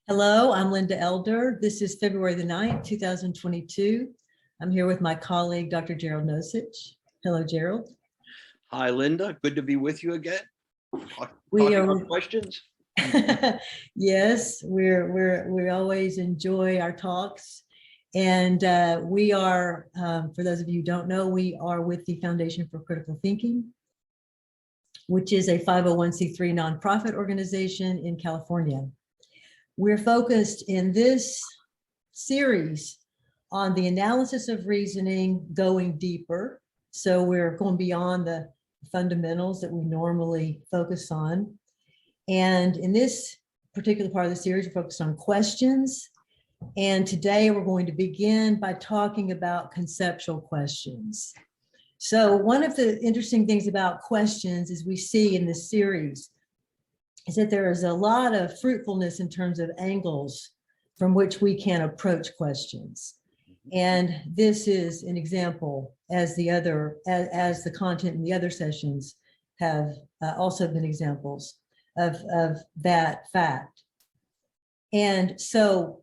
Hello, I'm Linda Elder. This is February the 9th, 2022. I'm here with my colleague, Dr. Gerald Nosich. Hello, Gerald. Hi, Linda. Good to be with you again. We Talking are about questions. yes, we always enjoy our talks. And we are, for those of you who don't know, we are with the Foundation for Critical Thinking, which is a 501c3 nonprofit organization in California. We're focused in this series on the analysis of reasoning, going deeper. So we're going beyond the fundamentals that we normally focus on. And in this particular part of the series, we're focused on questions. And today we're going to begin by talking about conceptual questions. So one of the interesting things about questions, as we see in this series, is that there is a lot of fruitfulness in terms of angles from which we can approach questions. And this is an example, as the content in the other sessions have also been examples of that fact. And so,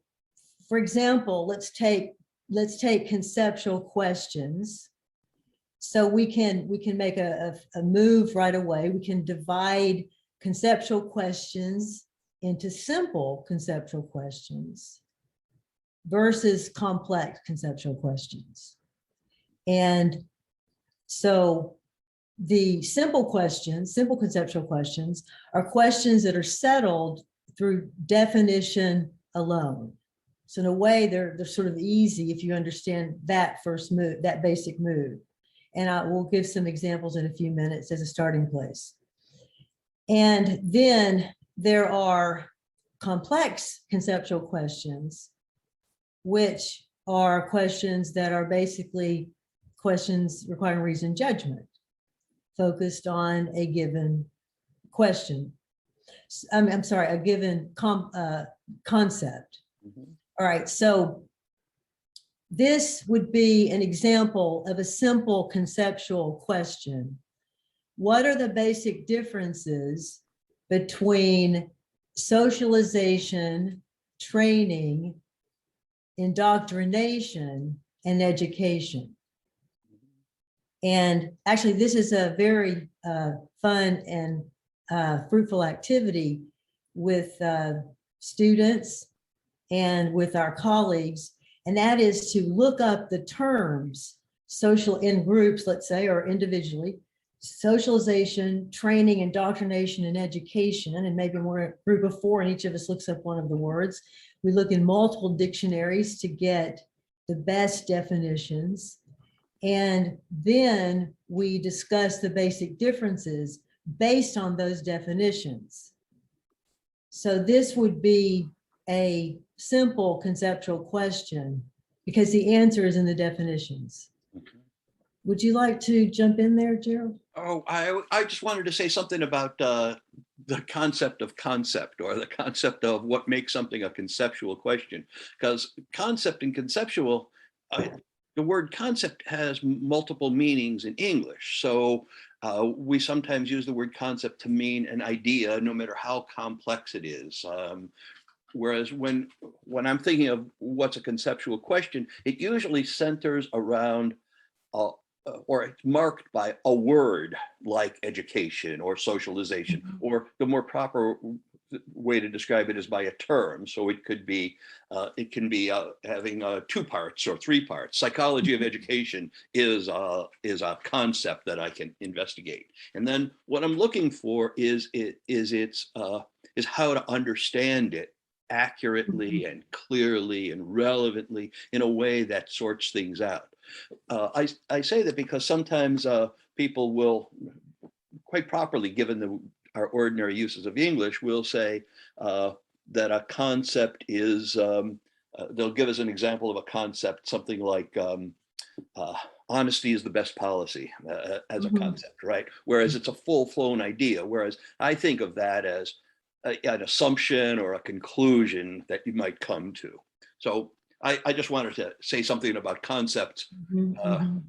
for example, let's take conceptual questions. So we can make a move right away. We can divide conceptual questions into simple conceptual questions versus complex conceptual questions. And so the simple conceptual questions are questions that are settled through definition alone. So in a way, they're sort of easy if you understand that first move, that basic move. And I will give some examples in a few minutes as a starting place. And then there are complex conceptual questions, which are questions that are basically questions requiring reason and judgment, focused on a given question. I'm sorry, a given concept. Mm-hmm. All right, so this would be an example of a simple conceptual question. What are the basic differences between socialization, training, indoctrination, and education? And actually, this is a very fun and fruitful activity with students and with our colleagues, and that is to look up the terms social in groups, let's say, or individually, socialization, training, indoctrination, and education, and maybe we're a group of four and each of us looks up one of the words. We look in multiple dictionaries to get the best definitions, and then we discuss the basic differences based on those definitions. So this would be a simple conceptual question because the answer is in the definitions. Okay. Would you like to jump in there, Gerald? Oh, I just wanted to say something about the concept of concept, or the concept of what makes something a conceptual question. Because concept and conceptual, the word concept has multiple meanings in English. So we sometimes use the word concept to mean an idea, no matter how complex it is. Whereas when I'm thinking of what's a conceptual question, it usually centers around or it's marked by a word like education or socialization, mm-hmm. or the more proper way to describe it is by a term. So it could be, having two parts or three parts. Psychology of education is a concept that I can investigate. And then what I'm looking for is how to understand it accurately and clearly and relevantly in a way that sorts things out. I say that because sometimes people will, quite properly, given our ordinary uses of English, will say that a concept is, they'll give us an example of a concept, something like honesty is the best policy as mm-hmm. a concept, right? Whereas it's a full-flown idea, whereas I think of that as an assumption or a conclusion that you might come to. So I just wanted to say something about concepts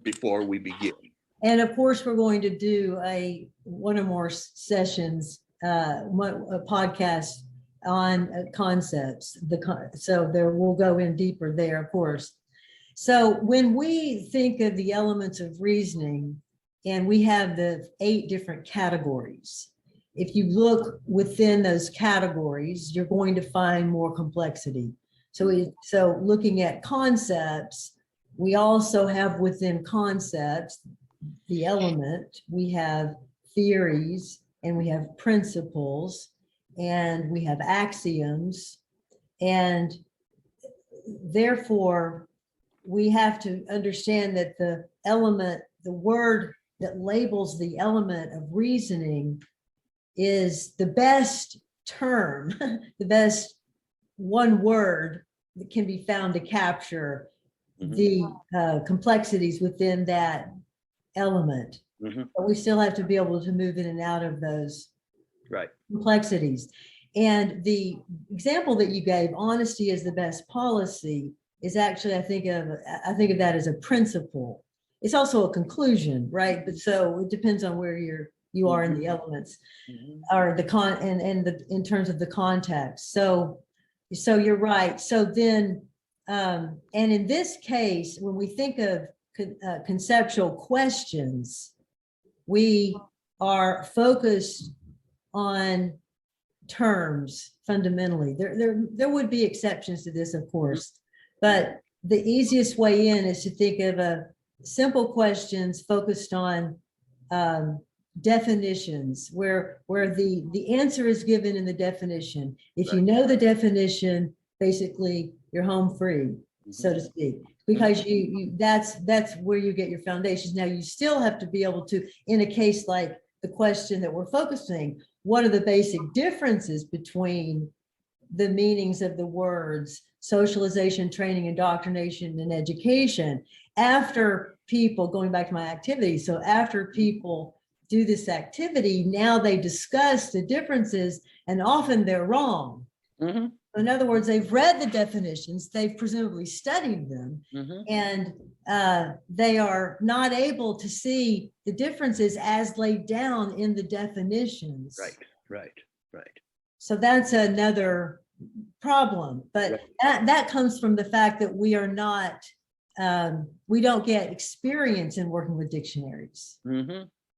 before we begin. And of course, we're going to do one or more sessions, a podcast concepts. So there we'll go in deeper there, of course. So when we think of the elements of reasoning, and we have the 8 different categories, if you look within those categories, you're going to find more complexity. So looking at concepts, we also have within concepts, the element, we have theories, and we have principles, and we have axioms, and therefore we have to understand that the element, the word that labels the element of reasoning is the best term, the best one word that can be found to capture the complexities within that element. But we still have to be able to move in and out of those complexities. And the example that you gave, honesty is the best policy, is actually, I think of that as a principle. It's also a conclusion, right? But so it depends on where you are in the elements, or the in terms of the context. So you're right. So then, and in this case, when we think of conceptual questions, we are focused on terms fundamentally. There would be exceptions to this, of course, but the easiest way in is to think of simple questions focused on definitions, where the answer is given in the definition. If you know the definition, basically you're home free, so to speak, because that's where you get your foundations. Now you still have to be able to, in a case like the question that we're focusing, what are the basic differences between the meanings of the words socialization, training, indoctrination, and education? After people, going back to my activity, so after people do this activity, now they discuss the differences, and often they're wrong. In other words, they've read the definitions, they've presumably studied them, and they are not able to see the differences as laid down in the definitions. Right. So that's another problem, but that comes from the fact that we are not, we don't get experience in working with dictionaries.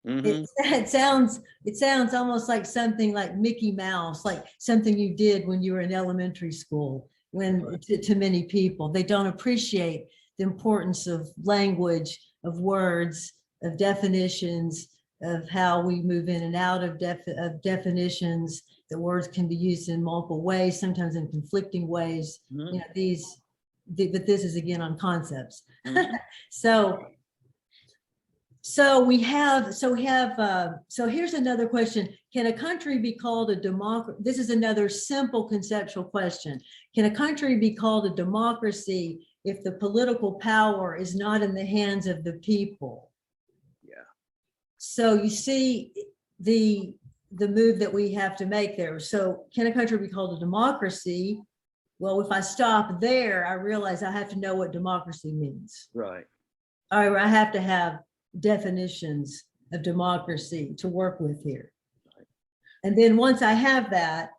It sounds almost like something like Mickey Mouse, like something you did when you were in elementary school. When to many people, they don't appreciate the importance of language, of words, of definitions, of how we move in and out of definitions. The words can be used in multiple ways, sometimes in conflicting ways. You know, but this is again on concepts. So here's another question. Can a country be called a democracy? This is another simple conceptual question. Can a country be called a democracy if the political power is not in the hands of the people? So you see the move that we have to make there. So can a country be called a democracy? Well, if I stop there, I realize I have to know what democracy means. I have to have definitions of democracy to work with here. And then once I have that,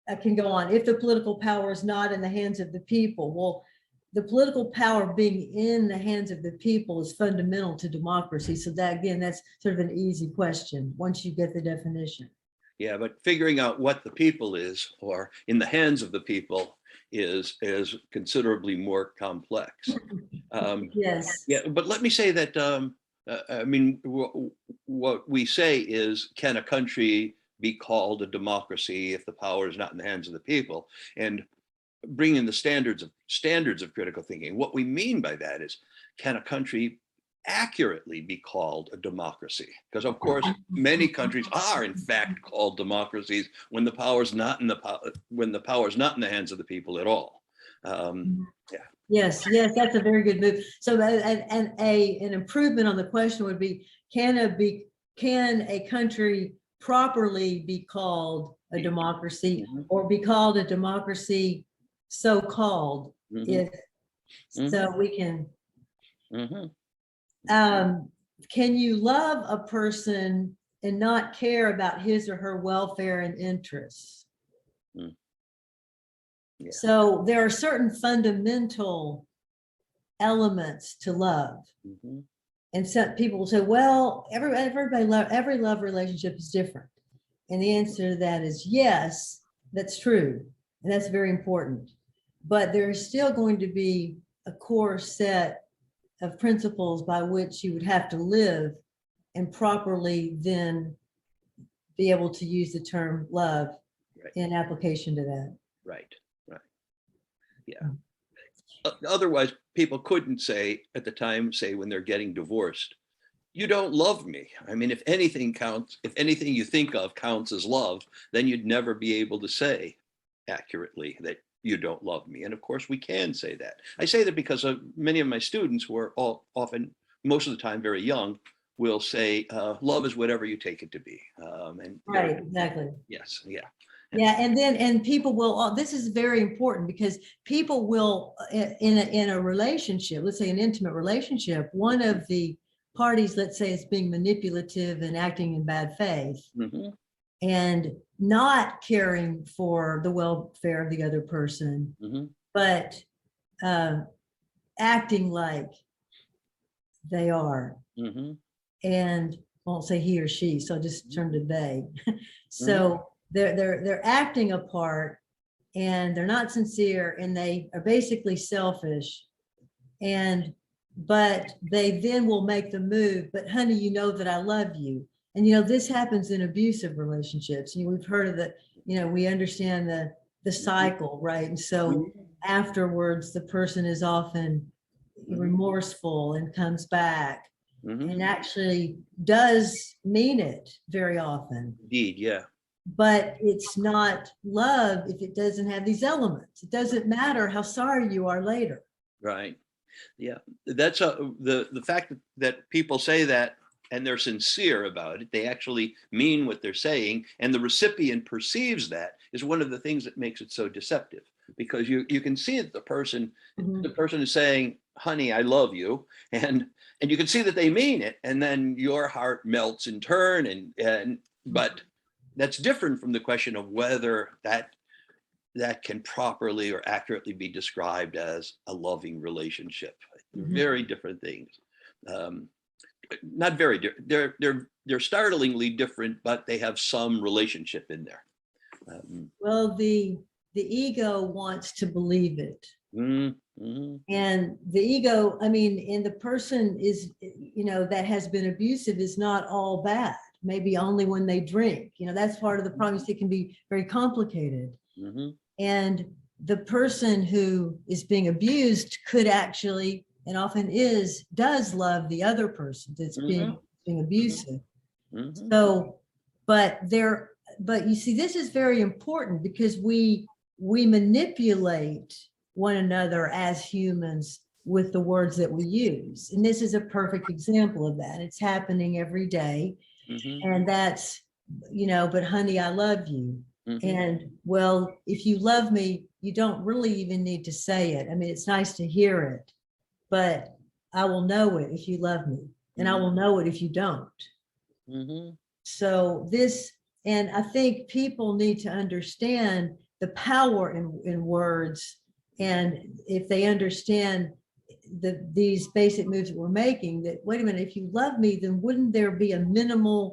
I can go on. If the political power is not in the hands of the people, well, the political power being in the hands of the people is fundamental to democracy. So that, again, that's sort of an easy question once you get the definition. Yeah, but figuring out what the people is, or in the hands of the people, is considerably more complex. Yes. Yeah, but let me say that, I mean, what we say is, can a country be called a democracy if the power is not in the hands of the people? And bring in the standards of critical thinking. What we mean by that is, can a country accurately be called a democracy? Because of course, many countries are in fact called democracies when the power is not in the hands of the people at all. Yes, that's a very good move. So an improvement on the question would be, can a country properly be called a democracy, or be called a democracy so-called, if so we can. Can you love a person and not care about his or her welfare and interests? Yeah. So there are certain fundamental elements to love. Mhm. And some people will say, well, every love relationship is different. And the answer to that is yes, that's true. And that's very important. But there is still going to be a core set of principles by which you would have to live and properly then be able to use the term love Right. in application to that. Right. Right. Yeah. Otherwise, people couldn't say at the time, say when they're getting divorced, you don't love me. I mean, if anything counts, if anything you think of counts as love, then you'd never be able to say accurately that you don't love me. And of course, we can say that. I say that because many of my students who are often, most of the time, very young, will say, love is whatever you take it to be. Right, exactly. Yes, yeah. Yeah, and people will, this is very important because people will, in a relationship, let's say an intimate relationship, one of the parties, let's say, is being manipulative and acting in bad faith Mm-hmm. and not caring for the welfare of the other person, Mm-hmm. but acting like they are. Mm-hmm. And I won't say he or she, so I'll just turn to they. So they're acting a part and they're not sincere and they are basically selfish. But they then will make the move, but honey, you know that I love you. And this happens in abusive relationships. We've heard of that, we understand the cycle, right? And so afterwards, the person is often remorseful and comes back and actually does mean it very often. Indeed, yeah. But it's not love if it doesn't have these elements. It doesn't matter how sorry you are later. Right. Yeah. That's the fact that people say that and they're sincere about it. They actually mean what they're saying, and the recipient perceives that is one of the things that makes it so deceptive. Because you can see that the person is saying, honey, I love you, and you can see that they mean it, and then your heart melts in turn, but that's different from the question of whether that can properly or accurately be described as a loving relationship. Very different things. Not very different. They're startlingly different, but they have some relationship in there. Well, the ego wants to believe it. And the ego, I mean, and the person is, that has been abusive is not all bad. Maybe only when they drink. That's part of the problem. It can be very complicated. And the person who is being abused could actually, and often does love the other person that's being abusive. So, but you see, this is very important because we manipulate one another as humans with the words that we use. And this is a perfect example of that. It's happening every day. And that's, but honey, I love you. And well, if you love me, you don't really even need to say it. I mean, it's nice to hear it, but I will know it if you love me, and I will know it if you don't. So and I think people need to understand the power in words. And if they understand these basic moves that we're making, that, wait a minute, if you love me, then wouldn't there be a minimum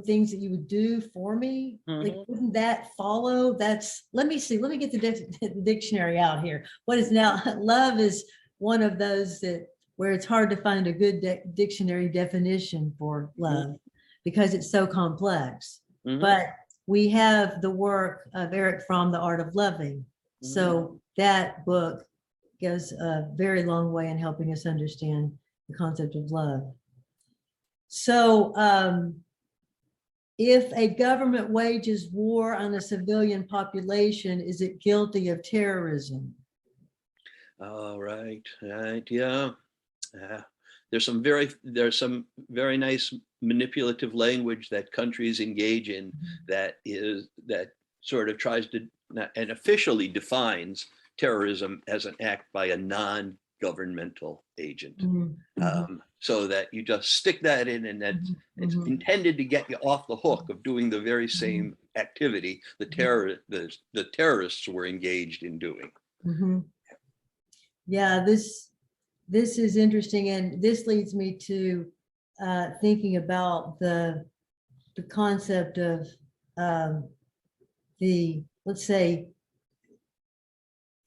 things that you would do for me? Like, wouldn't that follow? Let me get the dictionary out here. What is now? Love is one of those where it's hard to find a good dictionary definition for love because it's so complex. But we have the work of Eric Fromm, The Art of Loving. So that book goes a very long way in helping us understand the concept of love. So if a government wages war on a civilian population, is it guilty of terrorism? Oh, right, yeah. There's some very nice manipulative language that countries engage in that sort of tries to and officially defines terrorism as an act by a non governmental agent. Mhm, mhm, So that you just stick that in, and that mhm, it's mhm, intended to get you off the hook of doing the very same activity the terrorists were engaged in doing. mhm. Yeah, this is interesting, and this leads me to thinking about the concept of let's say,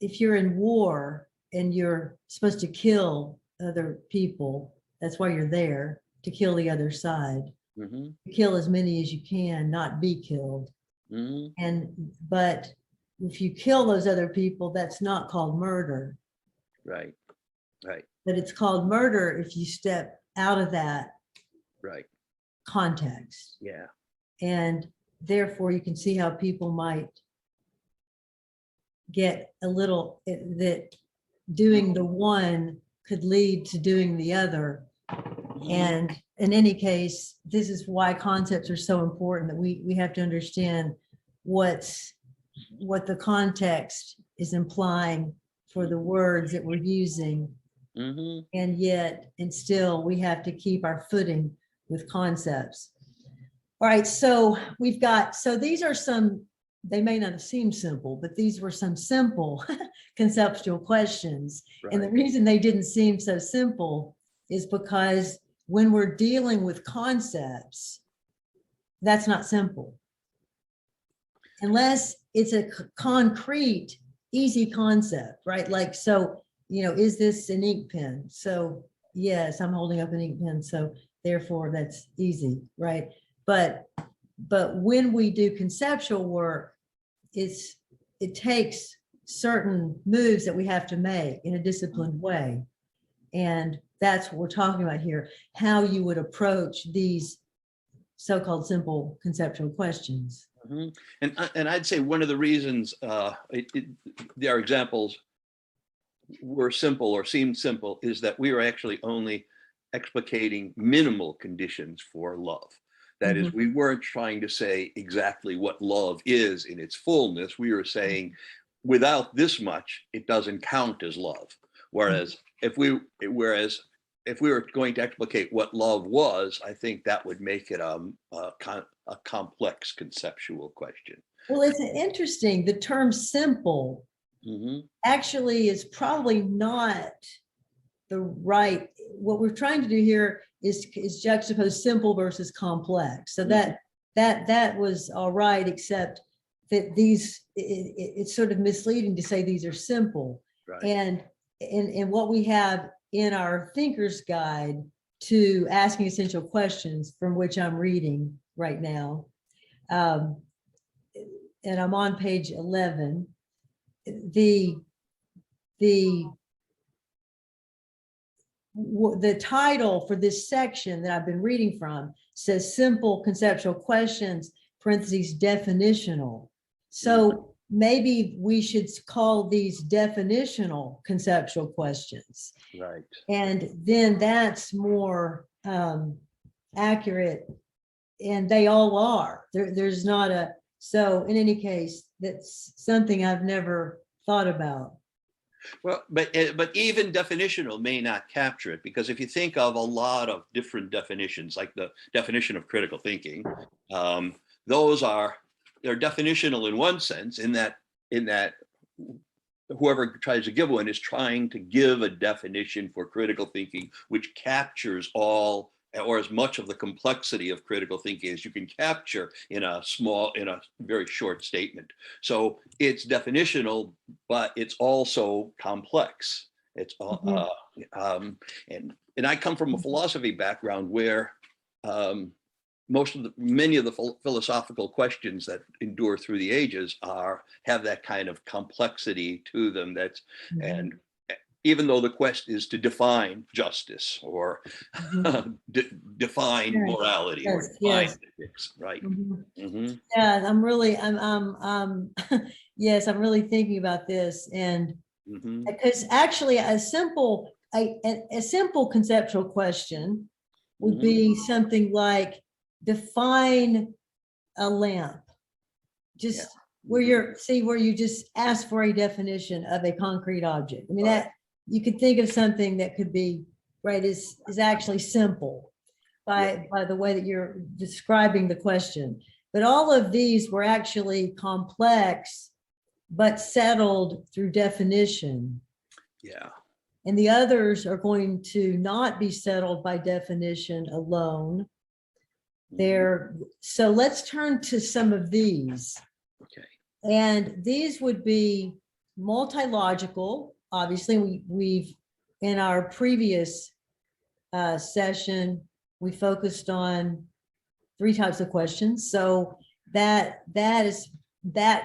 if you're in war and you're supposed to kill other people, that's why you're there, to kill the other side, Mhm, kill as many as you can, not be killed. mhm. And but if you kill those other people, that's not called murder, Right, right, but it's called murder if you step out of that right. context. Yeah. And therefore you can see how people might get a little that doing the one could lead to doing the other. And in any case, this is why concepts are so important, that we have to understand what the context is implying for the words that we're using. Mhm. And still we have to keep our footing with concepts. All right, so so these are some, they may not seem simple, but these were some simple conceptual questions. And the Right. reason they didn't seem so simple is because when we're dealing with concepts, that's not simple. Unless it's a concrete, easy concept, right? Like, so, is this an ink pen? So yes, I'm holding up an ink pen, so therefore that's easy, right? But when we do conceptual work, it takes certain moves that we have to make in a disciplined way. And that's what we're talking about here, how you would approach these so-called simple conceptual questions. Mhm. And I'd say one of the reasons their examples were simple or seemed simple is that we were actually only explicating minimal conditions for love. That is, we weren't trying to say exactly what love is in its fullness. We were saying, without this much, it doesn't count as love. Whereas if we were going to explicate what love was, I think that would make it a complex conceptual question. Well, it's interesting. The term simple Mhm. actually is probably not the right, what we're trying to do here is juxtapose simple versus complex. So that was all right, except that it's sort of misleading to say these are simple. Right. And what we have in our thinker's guide to asking essential questions, from which I'm reading right now, and I'm on page 11, the title for this section that I've been reading from says simple conceptual questions, parentheses, definitional. So maybe we should call these definitional conceptual questions. Right. And then that's more accurate. And they all are. There's not a, so in any case, that's something I've never thought about. Well, but even definitional may not capture it, because if you think of a lot of different definitions, like the definition of critical thinking, they're definitional in one sense, in that whoever tries to give one is trying to give a definition for critical thinking which captures all or as much of the complexity of critical thinking as you can capture in a very short statement. So it's definitional, but it's also complex. It's and I come from a philosophy background where many of the philosophical questions that endure through the ages have that kind of complexity to them. And even though the quest is to define justice or define morality or define ethics, right? Yeah, yes, I'm really thinking about this, and because actually a simple conceptual question would be something like, define a lamp. Just where you just ask for a definition of a concrete object. I mean, you could think of something that could be, right, is actually simple by the way that you're describing the question. But all of these were actually complex, but settled through definition. Yeah. And the others are going to not be settled by definition alone. So let's turn to some of these. Okay. And these would be multi-logical. Obviously, we've in our previous session, we focused on 3 types of questions. So that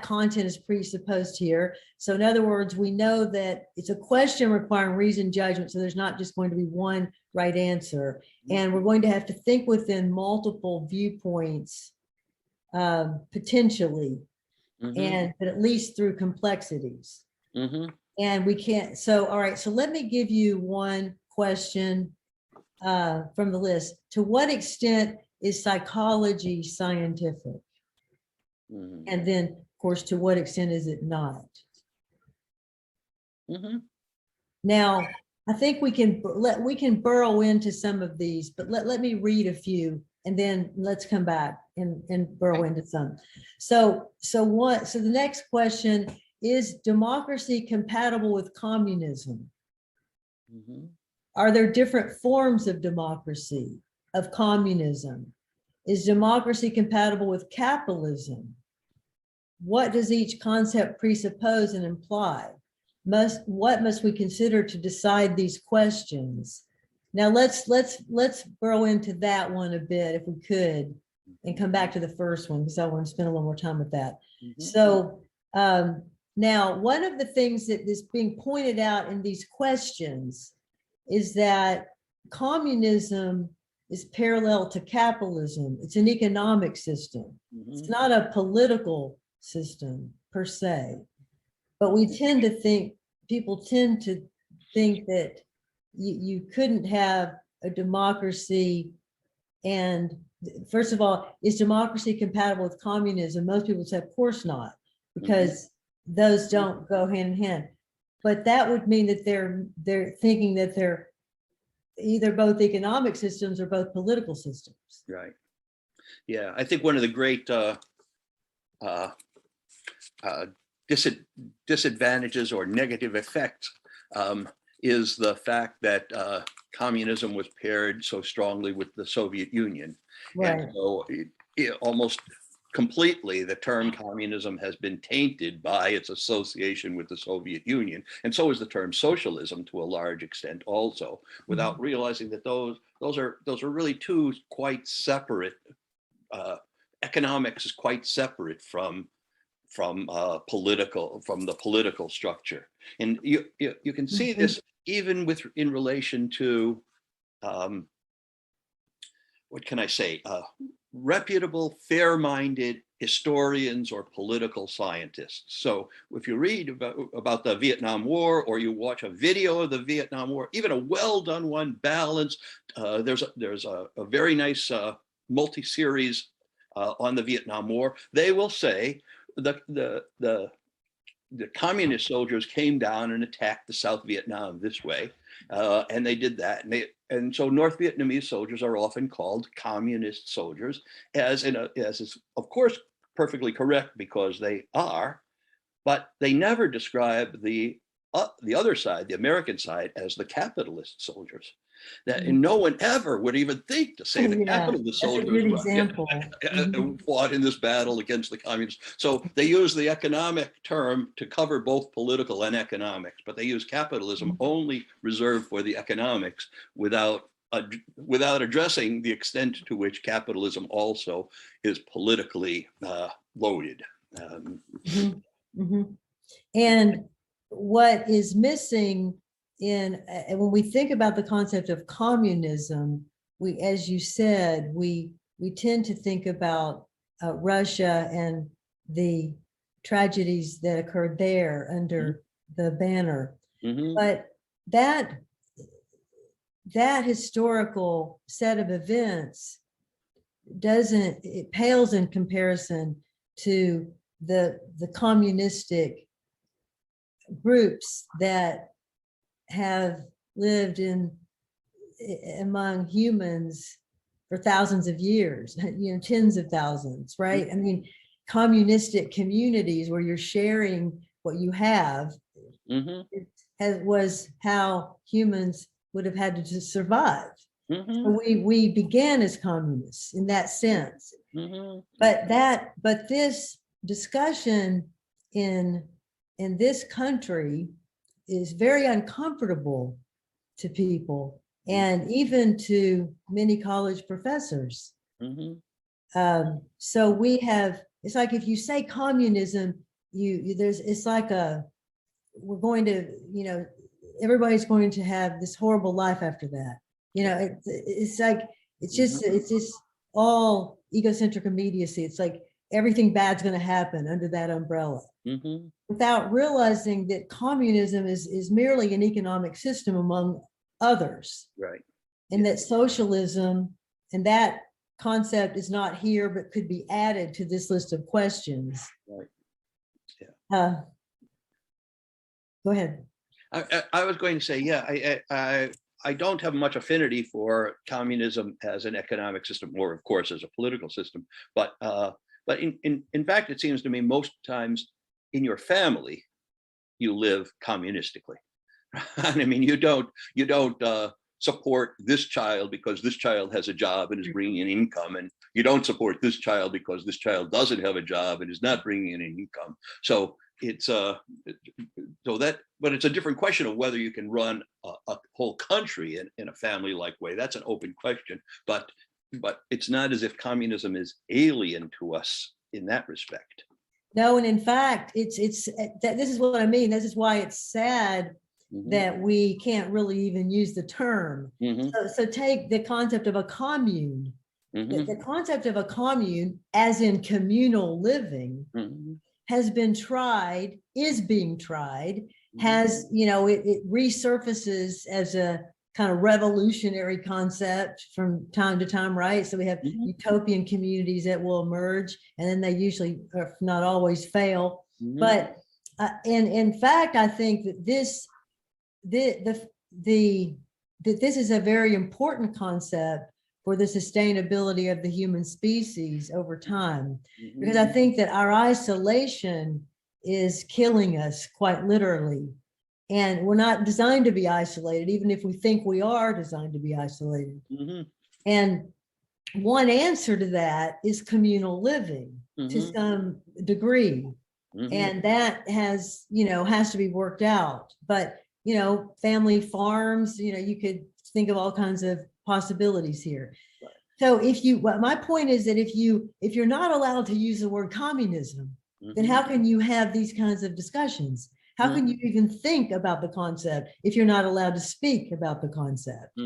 content is presupposed here. So in other words, we know that it's a question requiring reasoned judgment. So there's not just going to be one right answer. And we're going to have to think within multiple viewpoints, potentially, but at least through complexities. And we can't, so, all right, so let me give you one question from the list. To what extent is psychology scientific? And then, of course, to what extent is it not? Now, I think we can burrow into some of these, but let me read a few, and then let's come back and burrow into some. So the next question is: democracy compatible with communism? Are there different forms of democracy, of communism? Is democracy compatible with capitalism? What does each concept presuppose and imply? What must we consider to decide these questions? Now let's burrow into that one a bit, if we could, and come back to the first one, because I want to spend a little more time with that. So now, one of the things that is being pointed out in these questions is that communism is parallel to capitalism. It's an economic system. It's not a political system per se, but we tend to think, people tend to think that you couldn't have a democracy. And first of all, is democracy compatible with communism? Most people say, of course not, because those don't go hand in hand. But that would mean that they're thinking that they're either both economic systems or both political systems. Right. Yeah, I think one of the great disadvantages or negative effects is the fact that communism was paired so strongly with the Soviet Union. Right. And so it almost completely, the term communism has been tainted by its association with the Soviet Union. And so is the term socialism to a large extent also, without realizing that those are really two quite separate, economics is quite separate from the political structure. And you can see this even in relation to, what can I say, reputable, fair-minded historians or political scientists. So if you read about the Vietnam War, or you watch a video of the Vietnam War, even a well-done one, balanced, there's a very nice multi-series on the Vietnam War. They will say the communist soldiers came down and attacked the South Vietnam this way, and they did that. And so North Vietnamese soldiers are often called communist soldiers, as is of course perfectly correct, because they are, but they never describe the other side, the American side, as the capitalist soldiers. And no one ever would even think to say the capitalist soldiers fought in this battle against the communists. So they use the economic term to cover both political and economics, but they use capitalism only reserved for the economics, without addressing the extent to which capitalism also is politically loaded. And what is missing when we think about the concept of communism, as you said, we tend to think about Russia and the tragedies that occurred there under the banner. But that historical set of events it pales in comparison to the communistic groups that have lived among humans for thousands of years, tens of thousands, right? I mean, communistic communities where you're sharing what you have was how humans would have had to survive. So we began as communists in that sense. But this discussion in this country is very uncomfortable to people, and even to many college professors. So we have, it's like if you say communism, it's like we're going to, everybody's going to have this horrible life after that. It's like, it's just all egocentric immediacy. It's like everything bad's going to happen under that umbrella, without realizing that communism is merely an economic system among others. Right. And that socialism and that concept is not here, but could be added to this list of questions. Right. Yeah. Go ahead. I was going to say, yeah, I don't have much affinity for communism as an economic system, or of course as a political system, but in fact, it seems to me most times in your family, you live communistically. I mean, you don't support this child because this child has a job and is bringing in income, and you don't support this child because this child doesn't have a job and is not bringing in income. So it's but it's a different question of whether you can run a whole country in a family-like way. That's an open question, but it's not as if communism is alien to us in that respect. No, and in fact, this is what I mean. This is why it's sad that we can't really even use the term. So take the concept of a commune. The concept of a commune, as in communal living, has been tried, is being tried, has, it resurfaces as a kind of revolutionary concept from time to time, right? So we have utopian communities that will emerge, and then they usually, if not always, fail. But and in fact, I think that this is a very important concept for the sustainability of the human species over time, because I think that our isolation is killing us quite literally. And we're not designed to be isolated, even if we think we are designed to be isolated. And one answer to that is communal living to some degree. And that has to be worked out. But, family farms, you could think of all kinds of possibilities here. So my point is that if you're not allowed to use the word communism, then how can you have these kinds of discussions? How can you even think about the concept if you're not allowed to speak about the concept?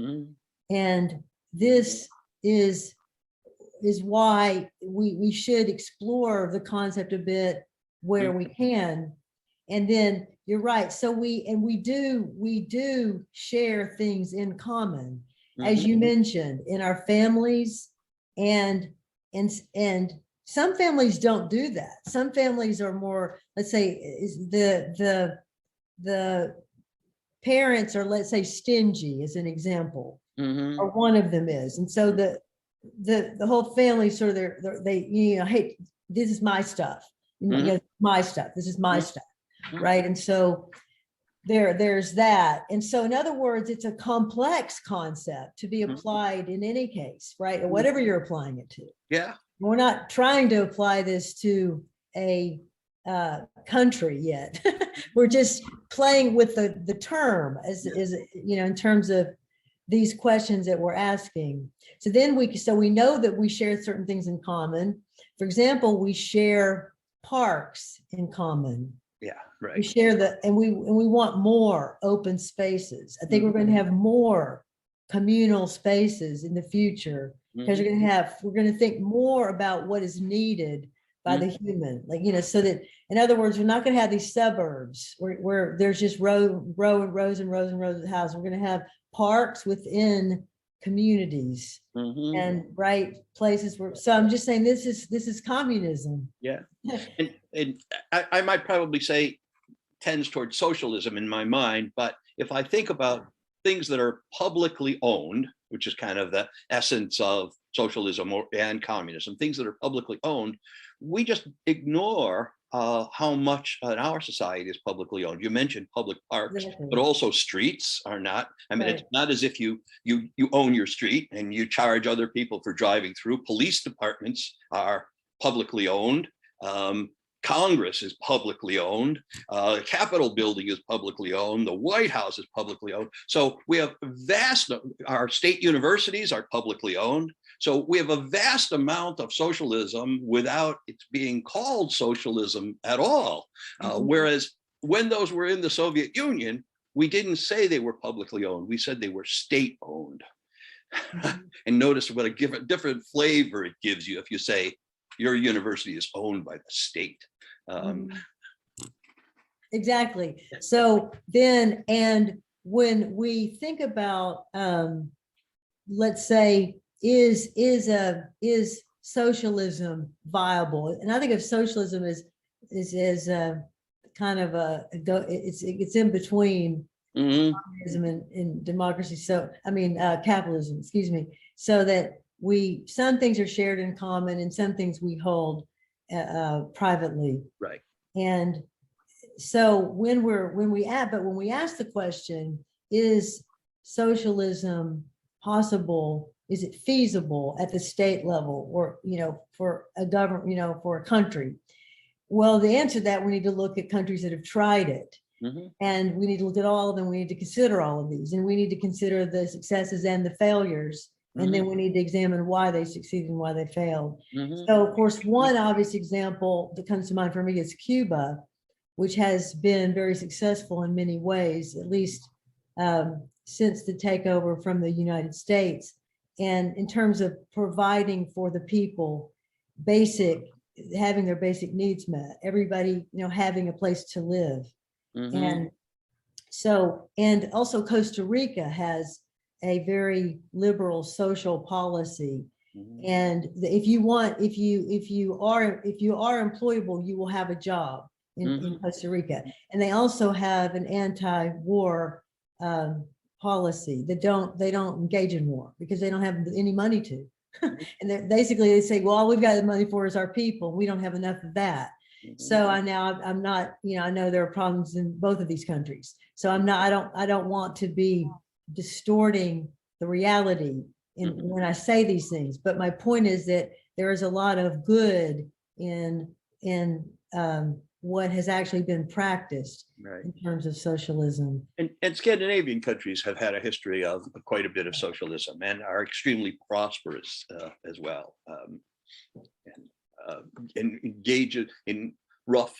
And this is why we should explore the concept a bit where we can. And then you're right. So we do share things in common, as you mentioned, in our families, and some families don't do that. Some families are more, let's say, the parents are, let's say, stingy, as an example, or one of them is, and so the whole family sort of they hey, this is my stuff, my stuff. This is my stuff, right? And so there's that. And so, in other words, it's a complex concept to be applied in any case, right? Or whatever you're applying it to. Yeah. We're not trying to apply this to a country yet. We're just playing with the term as in terms of these questions that we're asking. So then we know that we share certain things in common. For example, we share parks in common. Yeah, right. We share and we want more open spaces. I think we're going to have more communal spaces in the future, because we're going to think more about what is needed by the human, so that, in other words, we're not going to have these suburbs where there's just rows and rows of houses. We're going to have parks within communities and places where. So I'm just saying this is communism. Yeah, and I might probably say tends towards socialism in my mind, but if I think about things that are publicly owned, which is kind of the essence of socialism and communism, things that are publicly owned, we just ignore how much in our society is publicly owned. You mentioned public parks, Exactly. but also streets are not. I mean, Right. it's not as if you own your street and you charge other people for driving through. Police departments are publicly owned. Congress is publicly owned. The Capitol building is publicly owned. The White House is publicly owned. So we have our state universities are publicly owned. So we have a vast amount of socialism without it being called socialism at all. Whereas when those were in the Soviet Union, we didn't say they were publicly owned. We said they were state owned. And notice what a different flavor it gives you if you say your university is owned by the state. Exactly. So then, and when we think about, let's say, is socialism viable? And I think of socialism as kind of it's in between communism and democracy. So I mean capitalism, excuse me. So that some things are shared in common and some things we hold privately. Right. And so when we ask the question, is socialism possible? Is it feasible at the state level, or for a government, for a country? Well, the answer to that, we need to look at countries that have tried it. And we need to look at all of them. We need to consider all of these, and we need to consider the successes and the failures. And then we need to examine why they succeeded and why they failed. So, of course, one obvious example that comes to mind for me is Cuba, which has been very successful in many ways, at least since the takeover from the United States. And in terms of providing for the people, having their basic needs met, everybody, having a place to live. And so, and also Costa Rica has a very liberal social policy. And if you are employable, you will have a job in Costa Rica. And they also have an anti-war policy. They don't engage in war because they don't have any money to. And they say, well, all we've got the money for is our people. We don't have enough of that. So I'm not, I know there are problems in both of these countries. So I don't want to be distorting the reality when I say these things. But my point is that there is a lot of good in what has actually been practiced in terms of socialism. And Scandinavian countries have had a history of quite a bit of socialism and are extremely prosperous as well, and engage in rough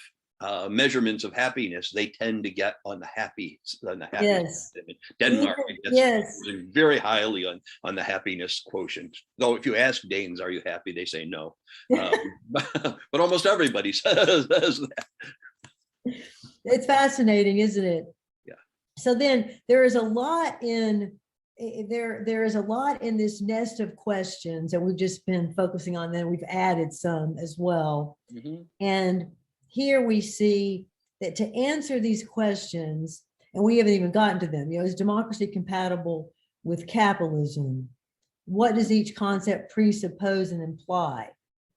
measurements of happiness. They tend to get on the happy. Yes. Denmark gets very highly on the happiness quotient. Though if you ask Danes, are you happy? They say no. But almost everybody says that. It's fascinating, isn't it? Yeah. So then there is a lot in this nest of questions that we've just been focusing on. Then we've added some as well. And here we see that to answer these questions, and we haven't even gotten to them, is democracy compatible with capitalism? What does each concept presuppose and imply?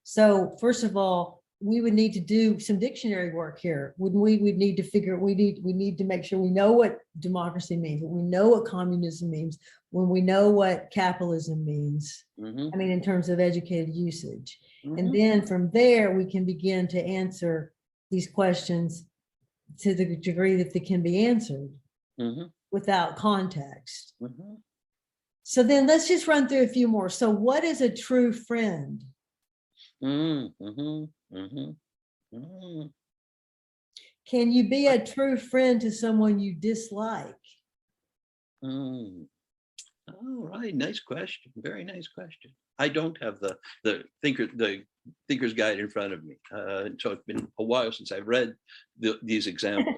So first of all, we would need to do some dictionary work here. Wouldn't we? We need to make sure we know what democracy means, we know what communism means, when we know what capitalism means. I mean, in terms of educated usage. And then from there, we can begin to answer these questions to the degree that they can be answered without context. So then let's just run through a few more. So what is a true friend? Can you be a true friend to someone you dislike? All right, nice question. Very nice question. I don't have the thinker's guide in front of me, so it's been a while since I've read these examples.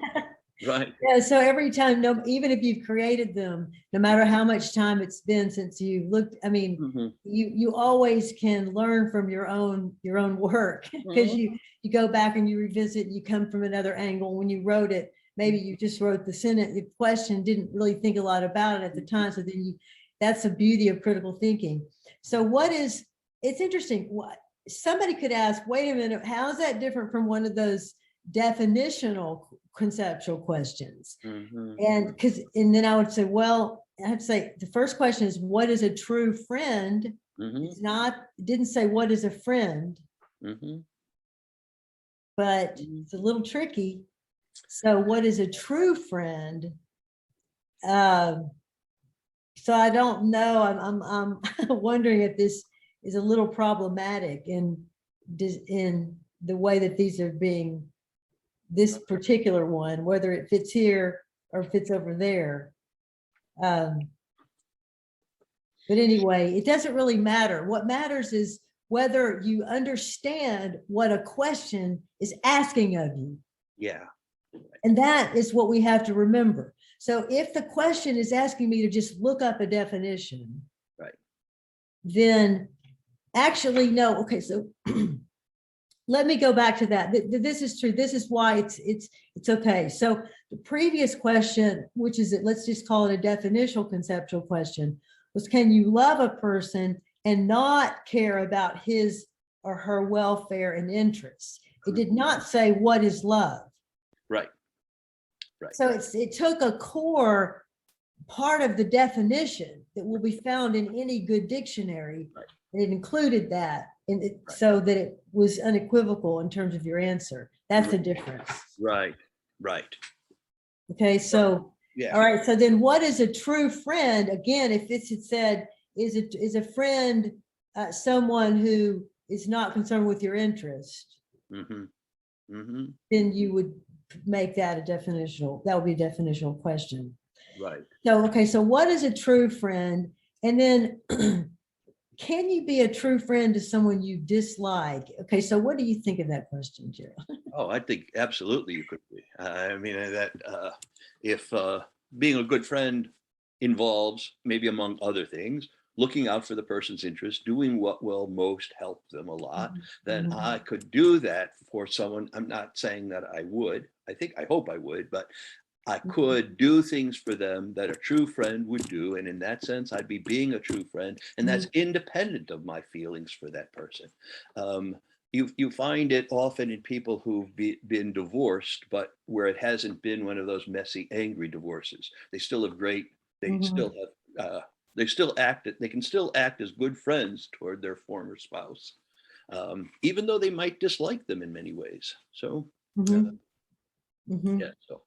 Right. Yeah. So every time, even if you've created them, no matter how much time it's been since you've looked, I mean, you always can learn from your own work, because you go back and you revisit, you come from another angle. When you wrote it, maybe you just wrote the sentence, the question, didn't really think a lot about it at the time. So then that's the beauty of critical thinking. So it's interesting. Somebody could ask, wait a minute, how is that different from one of those definitional conceptual questions? And then I would say, well, I'd say the first question is, what is a true friend? It's not, it didn't say what is a friend, but it's a little tricky. So what is a true friend? So I don't know. I'm wondering if this is a little problematic in the way that these are being, this particular one, whether it fits here or fits over there. But anyway, it doesn't really matter. What matters is whether you understand what a question is asking of you. Yeah. And that is what we have to remember. So if the question is asking me to just look up a definition, right, then actually, no. Okay, so let me go back to that. This is true. This is why it's okay. So the previous question, which is, let's just call it a definitional conceptual question, was, can you love a person and not care about his or her welfare and interests? It did not say what is love. Right. Right. So it took a core part of the definition that will be found in any good dictionary, right, and it included that, and so that it was unequivocal in terms of your answer. That's the difference. Right. Right. Okay. So, yeah. All right. So then what is a true friend? Again, if this had said, is a friend someone who is not concerned with your interest, then you would make that a definitional, that would be a definitional question. Right. So, okay, so what is a true friend? And then can you be a true friend to someone you dislike? Okay, so what do you think of that question, Gerald? Oh, I think absolutely you could be. I mean, that if being a good friend involves, maybe among other things, looking out for the person's interest, doing what will most help them a lot, then I could do that for someone. I'm not saying that I would. I hope I would, but I could do things for them that a true friend would do. And in that sense, I'd be being a true friend. And that's independent of my feelings for that person. You find it often in people who've been divorced, but where it hasn't been one of those messy, angry divorces. They still have they can still act as good friends toward their former spouse, even though they might dislike them in many ways. So, yeah. So,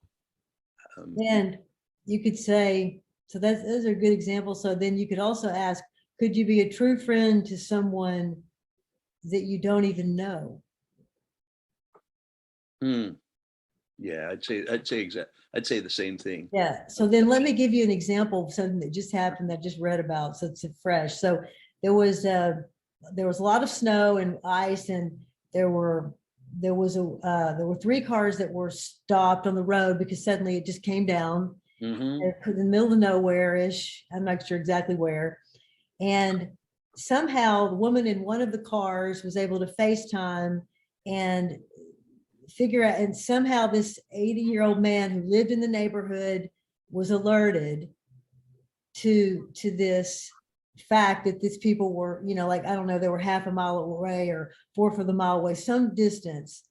and you could say, so those are good examples. So then you could also ask, could you be a true friend to someone that you don't even know? Yeah, I'd say the same thing. Yeah. So then let me give you an example of something that just happened that I just read about. So it's fresh. So there was a lot of snow and ice, and there were 3 cars that were stopped on the road because suddenly it just came down in the middle of nowhere-ish. I'm not sure exactly where. And somehow the woman in one of the cars was able to FaceTime and figure out, and somehow this 80-year-old man who lived in the neighborhood was alerted to this fact that these people were, like, I don't know, they were half a mile away or 1/4 of a mile away, some distance.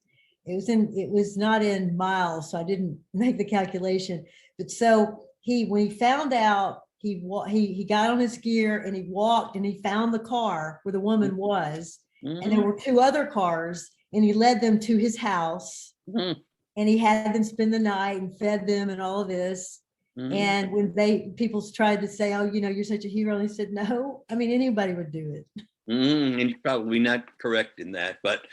It was not in miles, so I didn't make the calculation. But so when he found out, he got on his gear and he walked and he found the car where the woman was, and there were 2 other cars, and he led them to his house, and he had them spend the night and fed them and all of this. And when people tried to say, oh, you're such a hero, and he said, no, I mean, anybody would do it. And you're probably not correct in that, but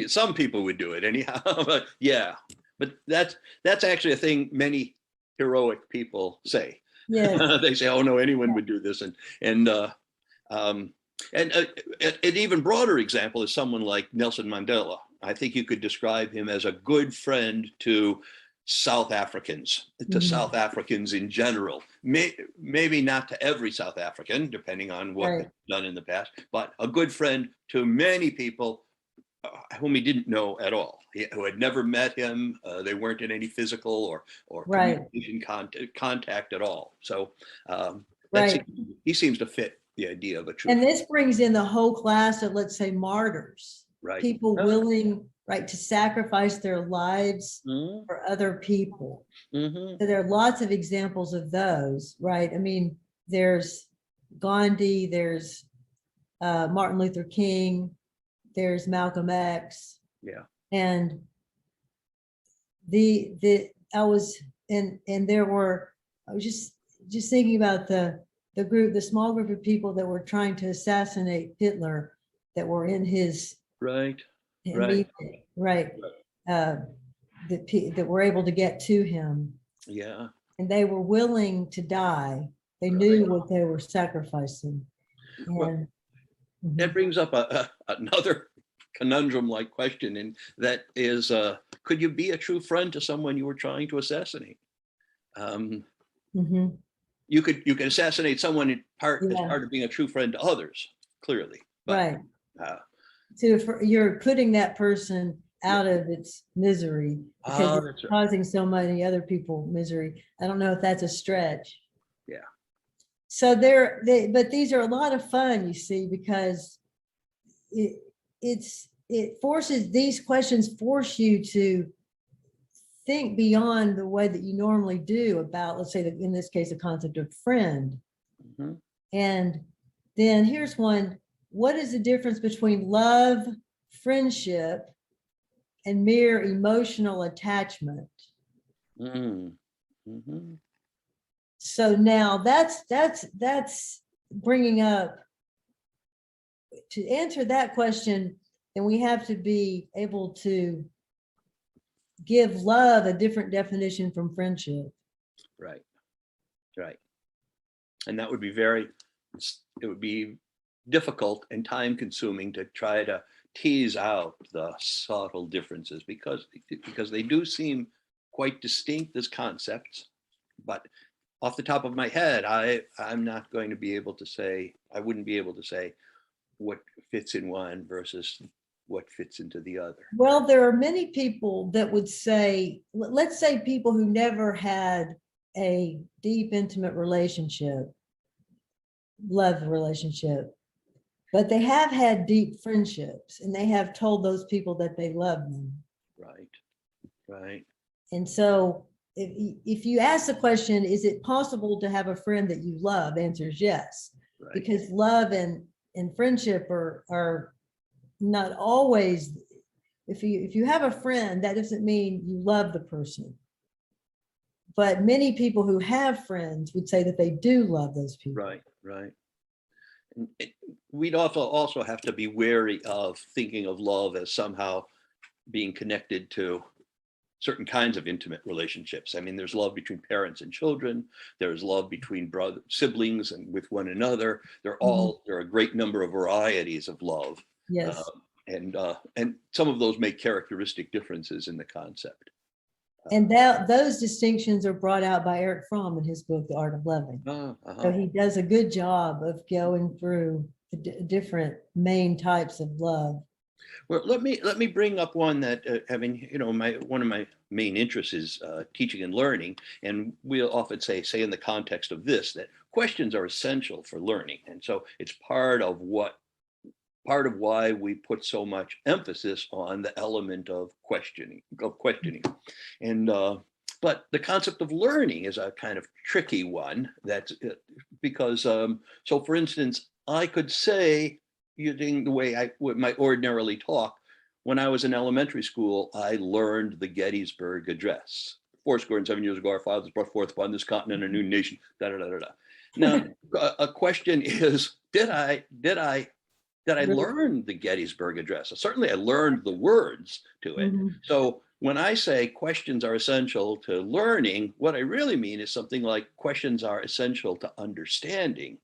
some people would do it anyhow. But yeah, but that's actually a thing many heroic people say. Yeah. They say, oh no, anyone would do this. And an even broader example is someone like Nelson Mandela. I think you could describe him as a good friend to South Africans, South Africans in general. Maybe not to every South African, depending on what they've done in the past, but a good friend to many people whom he didn't know at all, who had never met him. They weren't in any physical or Right, communication contact at all. So right. he seems to fit the idea of a true And friend. this brings in the whole class of, let's say, martyrs, Right. people willing, right, to sacrifice their lives Mm-hmm. for other people. Mm-hmm. So there are lots of examples of those, right? I mean, there's Gandhi, there's Martin Luther King, there's Malcolm X, Yeah. and I was and there were, I was just thinking about the small group of people that were trying to assassinate Hitler, that were in his Right. immediate, right, uh, that were able to get to him, Yeah. and they were willing to die. They Right. knew what they were sacrificing. Well, And that brings up another conundrum-like question, and that is, could you be a true friend to someone you were trying to assassinate? mhm, You could assassinate someone as yeah, part of being a true friend to others, clearly. But right. uh, So if you're putting that person yeah. out of its misery because it's That's right. causing so many other people misery, I don't know if that's a stretch. Yeah. So but these are a lot of fun, you see, because it forces, these questions force you to think beyond the way that you normally do about, let's say that in this case, the concept of friend. Mhm. And then here's one: what is the difference between love, friendship, and mere emotional attachment? Mm. Mhm. So now that's bringing up, to answer that question, then we have to be able to give love a different definition from friendship. Right. Right. And that would be it would be difficult and time consuming to try to tease out the subtle differences, because they do seem quite distinct as concepts. But off the top of my head, I'm not going to be able to say, I wouldn't be able to say what fits in one versus what fits into the other. Well, there are many people that would say, let's say people who never had a deep, intimate relationship, love relationship, but they have had deep friendships, and they have told those people that they love them. Right. Right. And so if you ask the question, is it possible to have a friend that you love? The answer is yes, Right. because love and friendship are not always, if you have a friend, that doesn't mean you love the person. But many people who have friends would say that they do love those people. Right. Right. And we'd also have to be wary of thinking of love as somehow being connected to certain kinds of intimate relationships. I mean, there's love between parents and children. There's love between siblings and with one another. There are a great number of varieties of love. Yes. And some of those make characteristic differences in the concept. And those distinctions are brought out by Eric Fromm in his book, The Art of Loving. So he does a good job of going through the different main types of love. Well, let me bring up one that, having, one of my main interests is teaching and learning, and we'll often say in the context of this, that questions are essential for learning, and so it's part of why we put so much emphasis on the element of questioning, and but the concept of learning is a kind of tricky one. That's because so, for instance, I could say, using the way I might ordinarily talk, when I was in elementary school, I learned the Gettysburg Address. 7 years ago, our fathers brought forth upon this continent a new nation. Da da da da da. Now, a question is, did I learn the Gettysburg Address? Certainly, I learned the words to it. So when I say questions are essential to learning, what I really mean is something like questions are essential to understanding.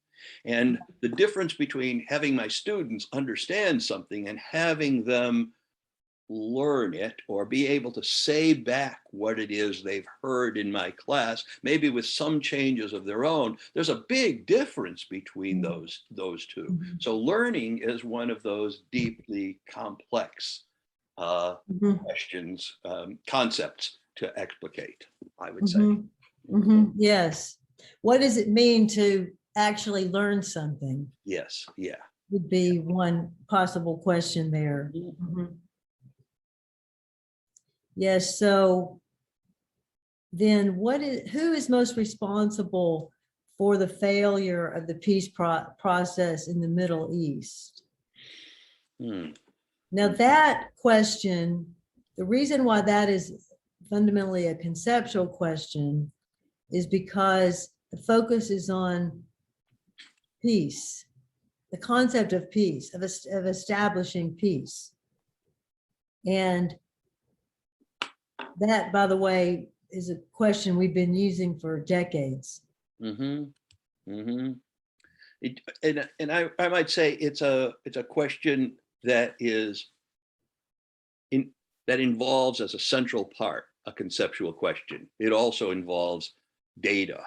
And the difference between having my students understand something and having them learn it or be able to say back what it is they've heard in my class, maybe with some changes of their own. There's a big difference between those two. So learning is one of those deeply complex questions, concepts to explicate, I would say. Yes. What does it mean to actually learn something? Yes, yeah. Would be one possible question there. Yes, so then who is most responsible for the failure of the peace process in the Middle East? Now that question, the reason why that is fundamentally a conceptual question is because the focus is on peace, the concept of peace, of establishing peace. And that, by the way, is a question we've been using for decades. And I might say it's a question that that involves as a central part a conceptual question. It also involves data,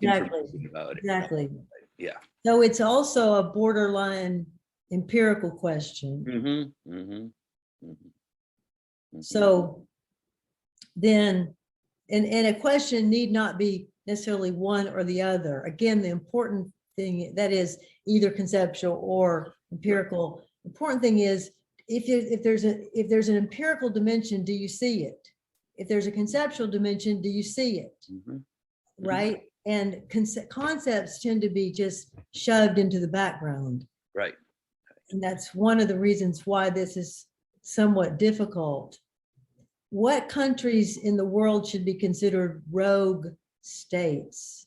information about it. Exactly. Yeah. So it's also a borderline empirical question. So then, and a question need not be necessarily one or the other. Again, the important thing that is either conceptual or empirical. Important thing is if there's an empirical dimension, do you see it? If there's a conceptual dimension, do you see it? Right? And concepts tend to be just shoved into the background. Right. And that's one of the reasons why this is somewhat difficult. What countries in the world should be considered rogue states?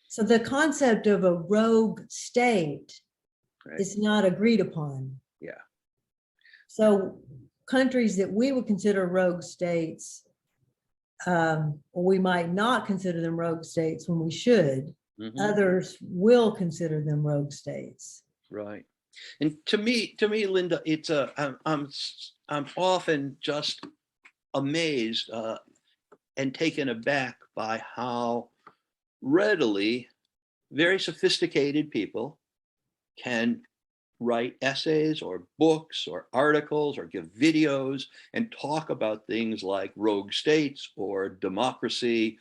So the concept of a rogue state is not agreed upon. Yeah. So countries that we would consider rogue states, or we might not consider them rogue states when we should, others will consider them rogue states. Right. And to me, Linda, it's I'm often just amazed and taken aback by how readily very sophisticated people can write essays or books or articles or give videos and talk about things like rogue states or democracy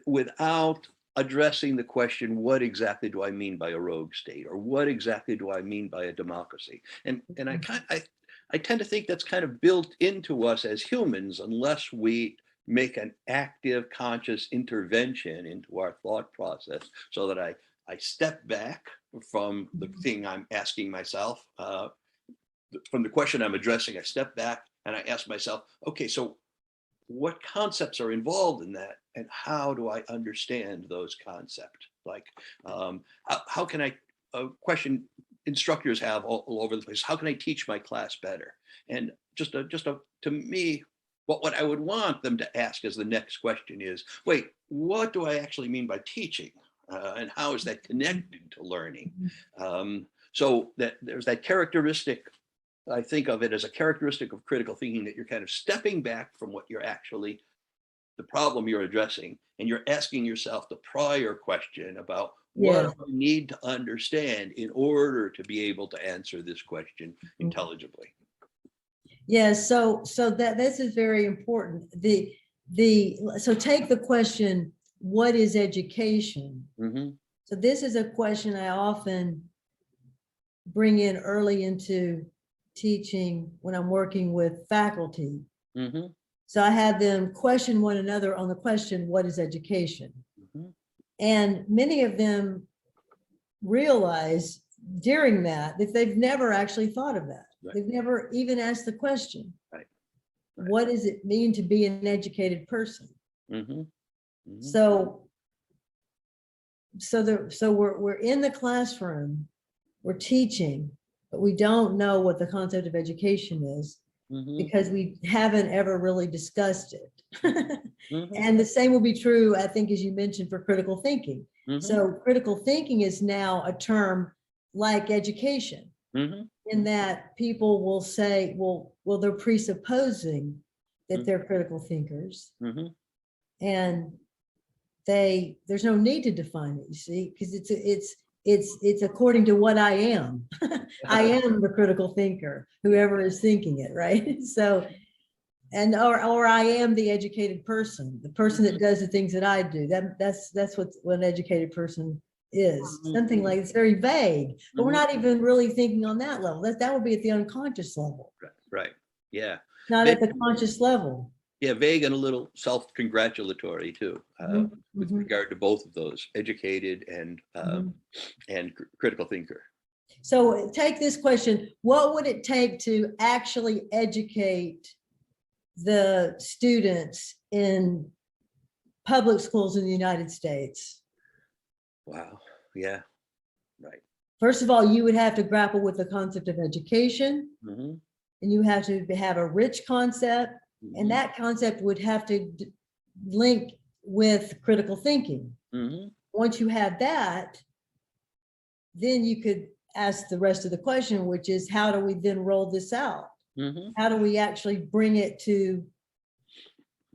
without addressing the question, what exactly do I mean by a rogue state, or what exactly do I mean by a democracy? And I tend to think that's kind of built into us as humans, unless we make an active, conscious intervention into our thought process, so that I step back from the thing I'm asking myself, from the question I'm addressing. I step back and I ask myself, okay, so what concepts are involved in that, and how do I understand those concepts? Like, how can I, a question instructors have all over the place, how can I teach my class better? And to me, what I would want them to ask as the next question is, wait, what do I actually mean by teaching? And how is that connected to learning? So that there's that characteristic, I think of it as a characteristic of critical thinking, that you're kind of stepping back from what you're actually, the problem you're addressing, and you're asking yourself the prior question about what do I need to understand in order to be able to answer this question intelligibly. Yes, so that this is very important. So take the question, what is education? So this is a question I often bring in early into teaching when I'm working with faculty. So I have them question one another on the question, what is education? And many of them realize during that they've never actually thought of that. They've never even asked the question. What does it mean to be an educated person? So we're in the classroom, we're teaching, but we don't know what the concept of education is because we haven't ever really discussed it. And the same will be true, I think, as you mentioned, for critical thinking. So critical thinking is now a term like education. Mm-hmm. in that people will say, well, they're presupposing that they're critical thinkers, Mm-hmm. and there's no need to define it, you see, because it's according to what I am. I am the critical thinker, whoever is thinking it, right? So, or I am the educated person, the person that does the things that I do. That's what an educated person is. Something like, it's very vague, but we're not even really thinking on that level. That would be at the unconscious level, Right. Yeah. not Vague, at the conscious level. yeah, vague and a little self-congratulatory too, with Mhm. regard to both of those, educated and critical thinker. So take this question: what would it take to actually educate the students in public schools in the United States? Wow. Yeah. Right. First of all, you would have to grapple with the concept of education, Mm-hmm. and you have to have a rich concept, and that concept would have to link with critical thinking. Mm-hmm. Once you have that, then you could ask the rest of the question, which is, how do we then roll this out? Mm-hmm. How do we actually bring it to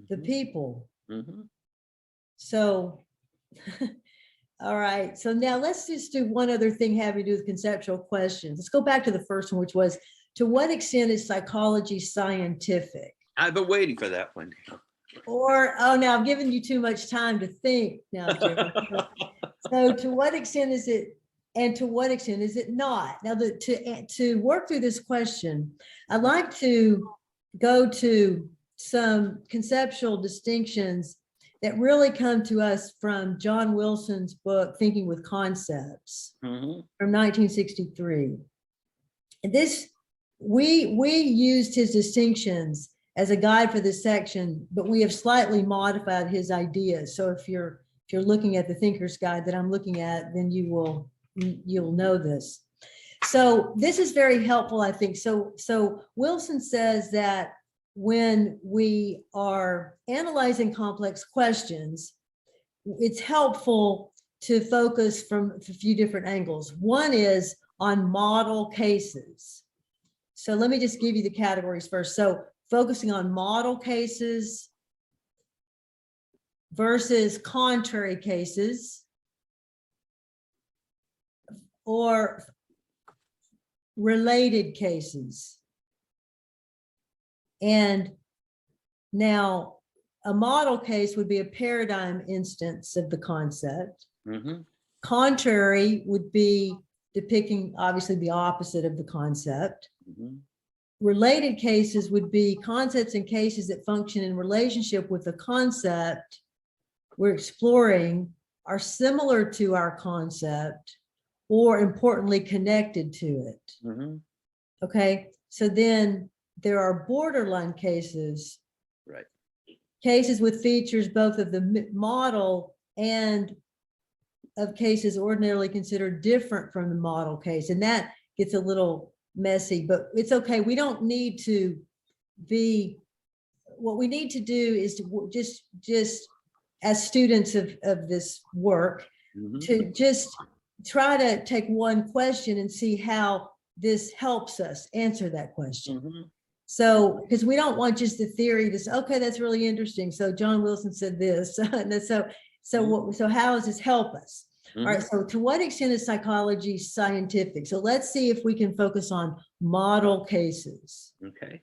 the people? Mm-hmm. So, all right. So now let's just do one other thing having to do with conceptual questions. Let's go back to the first one, which was, to what extent is psychology scientific? I've been waiting for that one. Or, oh, now I've given you too much time to think now, Jerry. So to what extent is it, and to what extent is it not? Now, to work through this question, I'd like to go to some conceptual distinctions that really come to us from John Wilson's book, Thinking with Concepts, Mm-hmm. from 1963. And this, we used his distinctions as a guide for this section, but we have slightly modified his ideas. So if you're looking at the Thinker's Guide that I'm looking at, then you'll know this. So this is very helpful, I think. So Wilson says that when we are analyzing complex questions, it's helpful to focus from a few different angles. One is on model cases. So let me just give you the categories first. So focusing on model cases versus contrary cases, or related cases. And now a model case would be a paradigm instance of the concept. Mm-hmm. Contrary would be depicting obviously the opposite of the concept. Mm-hmm. Related cases would be concepts and cases that function in relationship with the concept we're exploring, are similar to our concept, or importantly connected to it. Mm-hmm. Okay, so then there are borderline cases, Right. cases with features both of the model and of cases ordinarily considered different from the model case. And that gets a little messy, but it's okay. We don't need to be, what we need to do is to just as students of this work, Mm-hmm. to just try to take one question and see how this helps us answer that question. Mm-hmm. So, because we don't want just the theory, this, okay, that's really interesting. So John Wilson said this. And so how does this help us? Mm-hmm. All right, so to what extent is psychology scientific? So let's see if we can focus on model cases. Okay.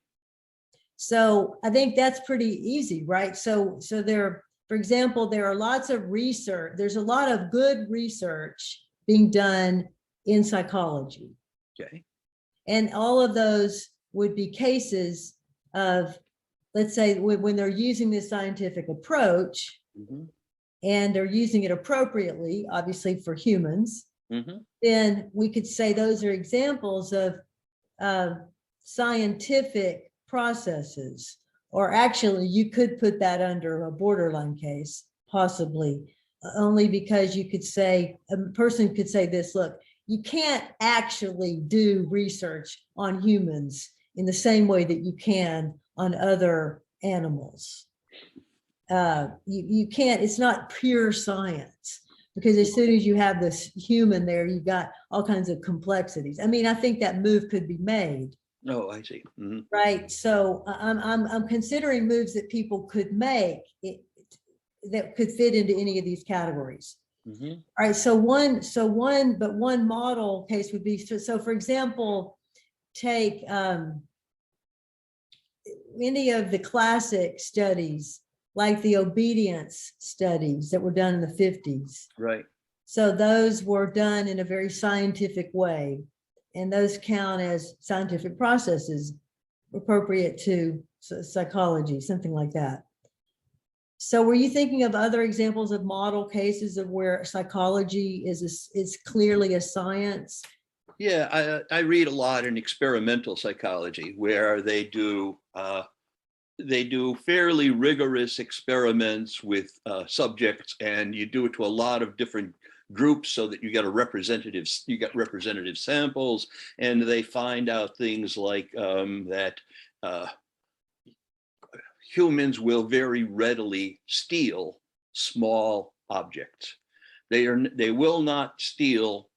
So I think that's pretty easy, right? So there, for example, there are lots of research. There's a lot of good research being done in psychology. Okay. And all of those would be cases of, let's say, when they're using this scientific approach, Mm-hmm. and they're using it appropriately, obviously for humans, Mm-hmm. then we could say those are examples of scientific processes. Or actually, you could put that under a borderline case, possibly, only because you could say, a person could say this, look, you can't actually do research on humans in the same way that you can on other animals. You can't, it's not pure science. because as soon as you have this human there, you've got all kinds of complexities. I mean, I think that move could be made. Oh, I see. Mhm. Right. So I'm considering moves that people could make that could fit into any of these categories. Mhm. All right. But one model case would be, so for example, take any of the classic studies, like the obedience studies that were done in the 50s. Right. So those were done in a very scientific way, and those count as scientific processes appropriate to psychology, something like that. So were you thinking of other examples of model cases of where psychology is clearly a science? Yeah, I read a lot in experimental psychology where they do fairly rigorous experiments with subjects, and you do it to a lot of different groups so that you get representative samples, and they find out things like that humans will very readily steal small objects. They will not steal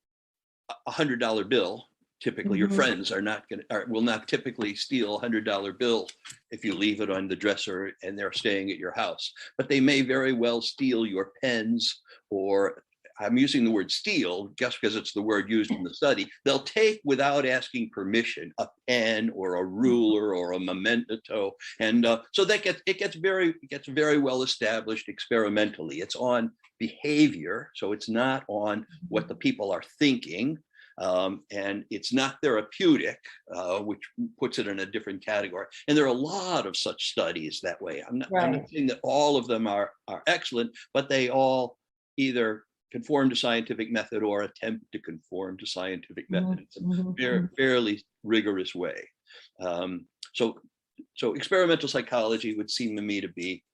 $100 bill. Typically, your friends will not typically steal $100 bill if you leave it on the dresser and they're staying at your house. But they may very well steal your pens, or I'm using the word steal just because it's the word used in the study. They'll take, without asking permission, a pen or a ruler or a memento, and so it gets very well established experimentally. It's on behavior, so it's not on what the people are thinking. And it's not therapeutic, which puts it in a different category. And there are a lot of such studies that way. I'm not saying that all of them are excellent, but they all either conform to scientific method or attempt to conform to scientific method. It's a fairly rigorous way. So experimental psychology would seem to me to be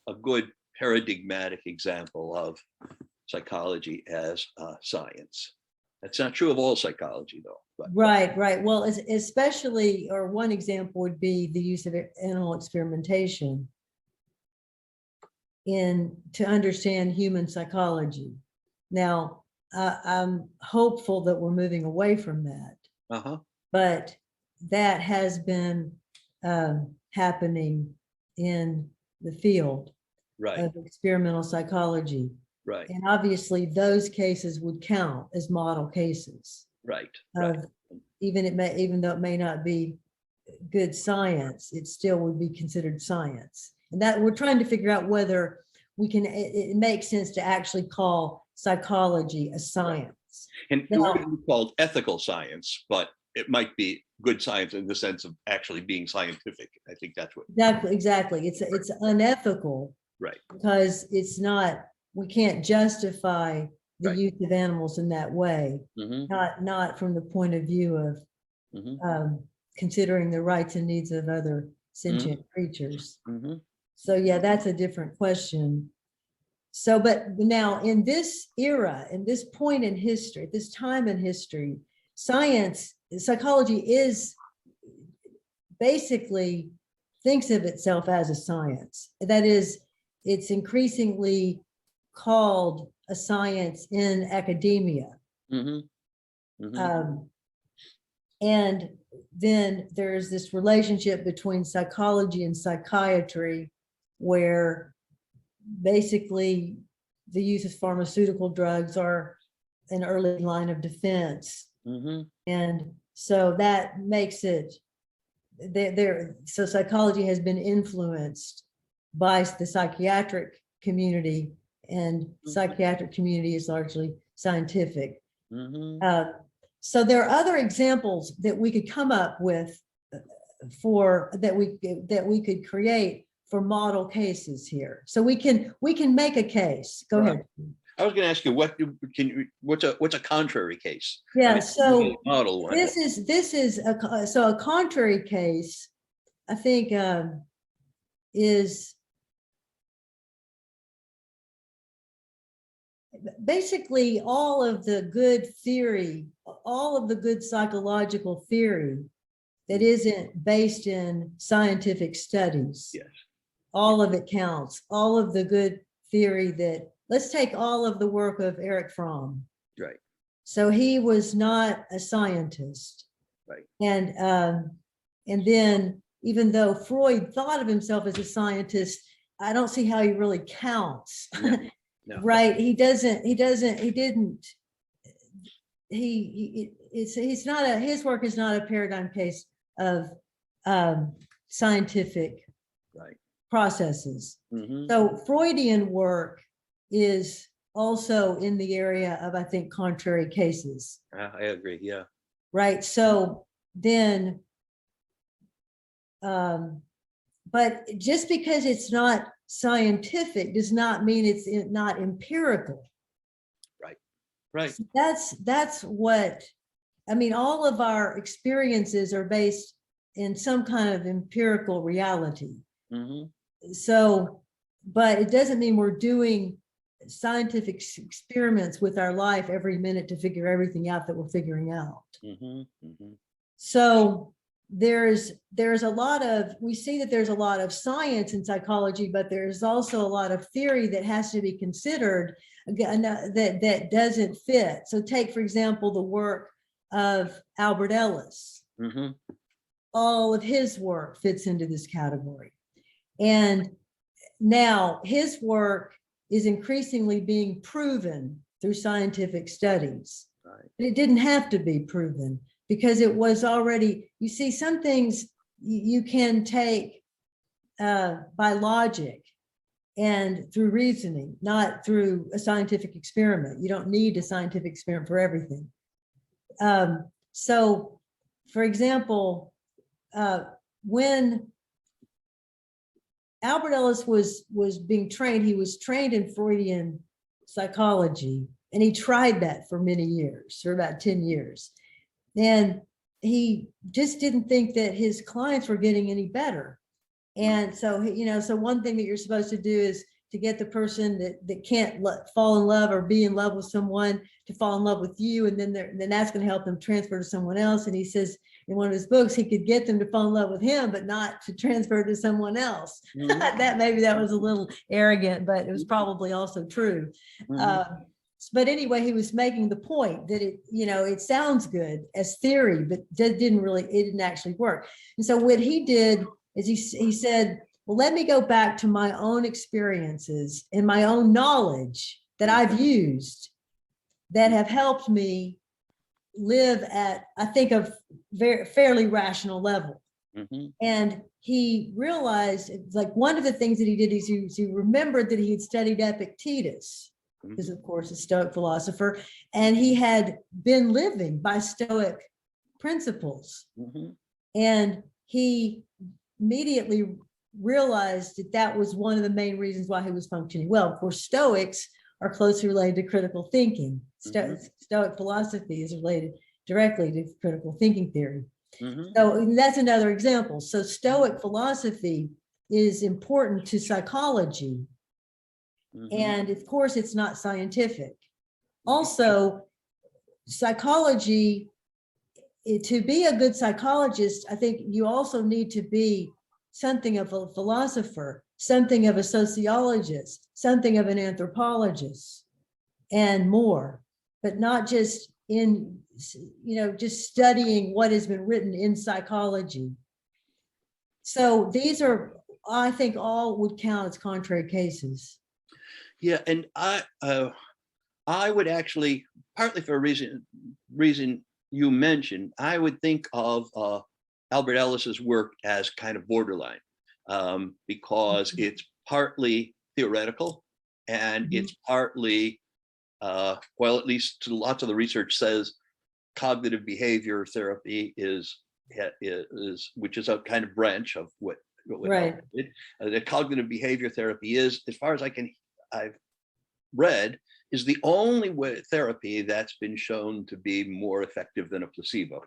a good paradigmatic example of psychology as science. That's not true of all psychology, though. But. Right. Well, especially, or one example would be the use of animal experimentation to understand human psychology. Now, I'm hopeful that we're moving away from that, but that has been happening in the field of experimental psychology. Right. And obviously those cases would count as model cases. Right. Even though it may not be good science, it still would be considered science. And that we're trying to figure out whether it makes sense to actually call psychology a science. And it wouldn't be called ethical science, but it might be good science in the sense of actually being scientific. I think that's what. Exactly. It's unethical. Right. Because we can't justify the use of animals in that way, not from the point of view of considering the rights and needs of other sentient creatures. So yeah, that's a different question. So, but now in this era, in this point in history, this time in history, psychology is basically thinks of itself as a science. That is, it's increasingly called a science in academia. And then there's this relationship between psychology and psychiatry, where basically the use of pharmaceutical drugs are an early line of defense. And so that makes it so psychology has been influenced by the psychiatric community, and psychiatric community is largely scientific. So there are other examples that we could come up with that we could create for model cases here. So we can make a case. Go ahead. I was going to ask you, what's a contrary case? Yeah. So model one. This is a contrary case, I think, is basically all of the good theory, all of the good psychological theory that isn't based in scientific studies. Yes. All of it counts. All of the good theory that, let's take all of the work of Erich Fromm. Right. So he was not a scientist. Right. And then even though Freud thought of himself as a scientist, I don't see how he really counts. No, no. Right. He's not his work is not a paradigm case of scientific Right. processes. Mhm. So Freudian work is also in the area of, I think, contrary cases. I agree. Yeah. Right. So then, but just because it's not scientific does not mean it's not empirical. Right. Right. So that's what, I mean, all of our experiences are based in some kind of empirical reality. Mhm. So, but it doesn't mean we're doing scientific experiments with our life every minute to figure everything out that we're figuring out. Mhm. Mhm. So there's a lot of, we see that there's a lot of science in psychology, but there's also a lot of theory that has to be considered that doesn't fit. So take, for example, the work of Albert Ellis. Mhm. All of his work fits into this category. And now his work is increasingly being proven through scientific studies. Right. But it didn't have to be proven because it was already, you see, some things you can take by logic and through reasoning, not through a scientific experiment. You don't need a scientific experiment for everything. So, for example, when Albert Ellis was being trained, he was trained in Freudian psychology, and he tried that for many years, for about 10 years. And he just didn't think that his clients were getting any better. And so, so one thing that you're supposed to do is to get the person that can't fall in love or be in love with someone to fall in love with you. And then that's going to help them transfer to someone else. And he says in one of his books, he could get them to fall in love with him, but not to transfer to someone else. Mhm. that was a little arrogant, but it was probably also true. Mhm. But anyway, he was making the point that it sounds good as theory, but it didn't actually work. And so what he did is he said, well, let me go back to my own experiences and my own knowledge that I've used that have helped me live at, I think, a fairly rational level. Mhm. And he realized, like, one of the things that he did is he remembered that he had studied Epictetus, because of course a Stoic philosopher, and he had been living by Stoic principles. Mhm. And he immediately realized that was one of the main reasons why he was functioning well. Of course, Stoics are closely related to critical thinking. Stoic philosophy is related directly to critical thinking theory. Mhm. So that's another example. So Stoic philosophy is important to psychology. Mhm. And of course, it's not scientific. Also, psychology, to be a good psychologist, I think you also need to be something of a philosopher, something of a sociologist, something of an anthropologist, and more, but not just just studying what has been written in psychology. So these are, I think, all would count as contrary cases. Yeah, and I would actually, partly for a reason you mentioned, I would think of Albert Ellis's work as kind of borderline, because it's partly theoretical and it's partly, well, at least lots of the research says cognitive behavior therapy is which is a kind of branch of what Right. did. The cognitive behavior therapy is, as far as I've read, is the only therapy that's been shown to be more effective than a placebo.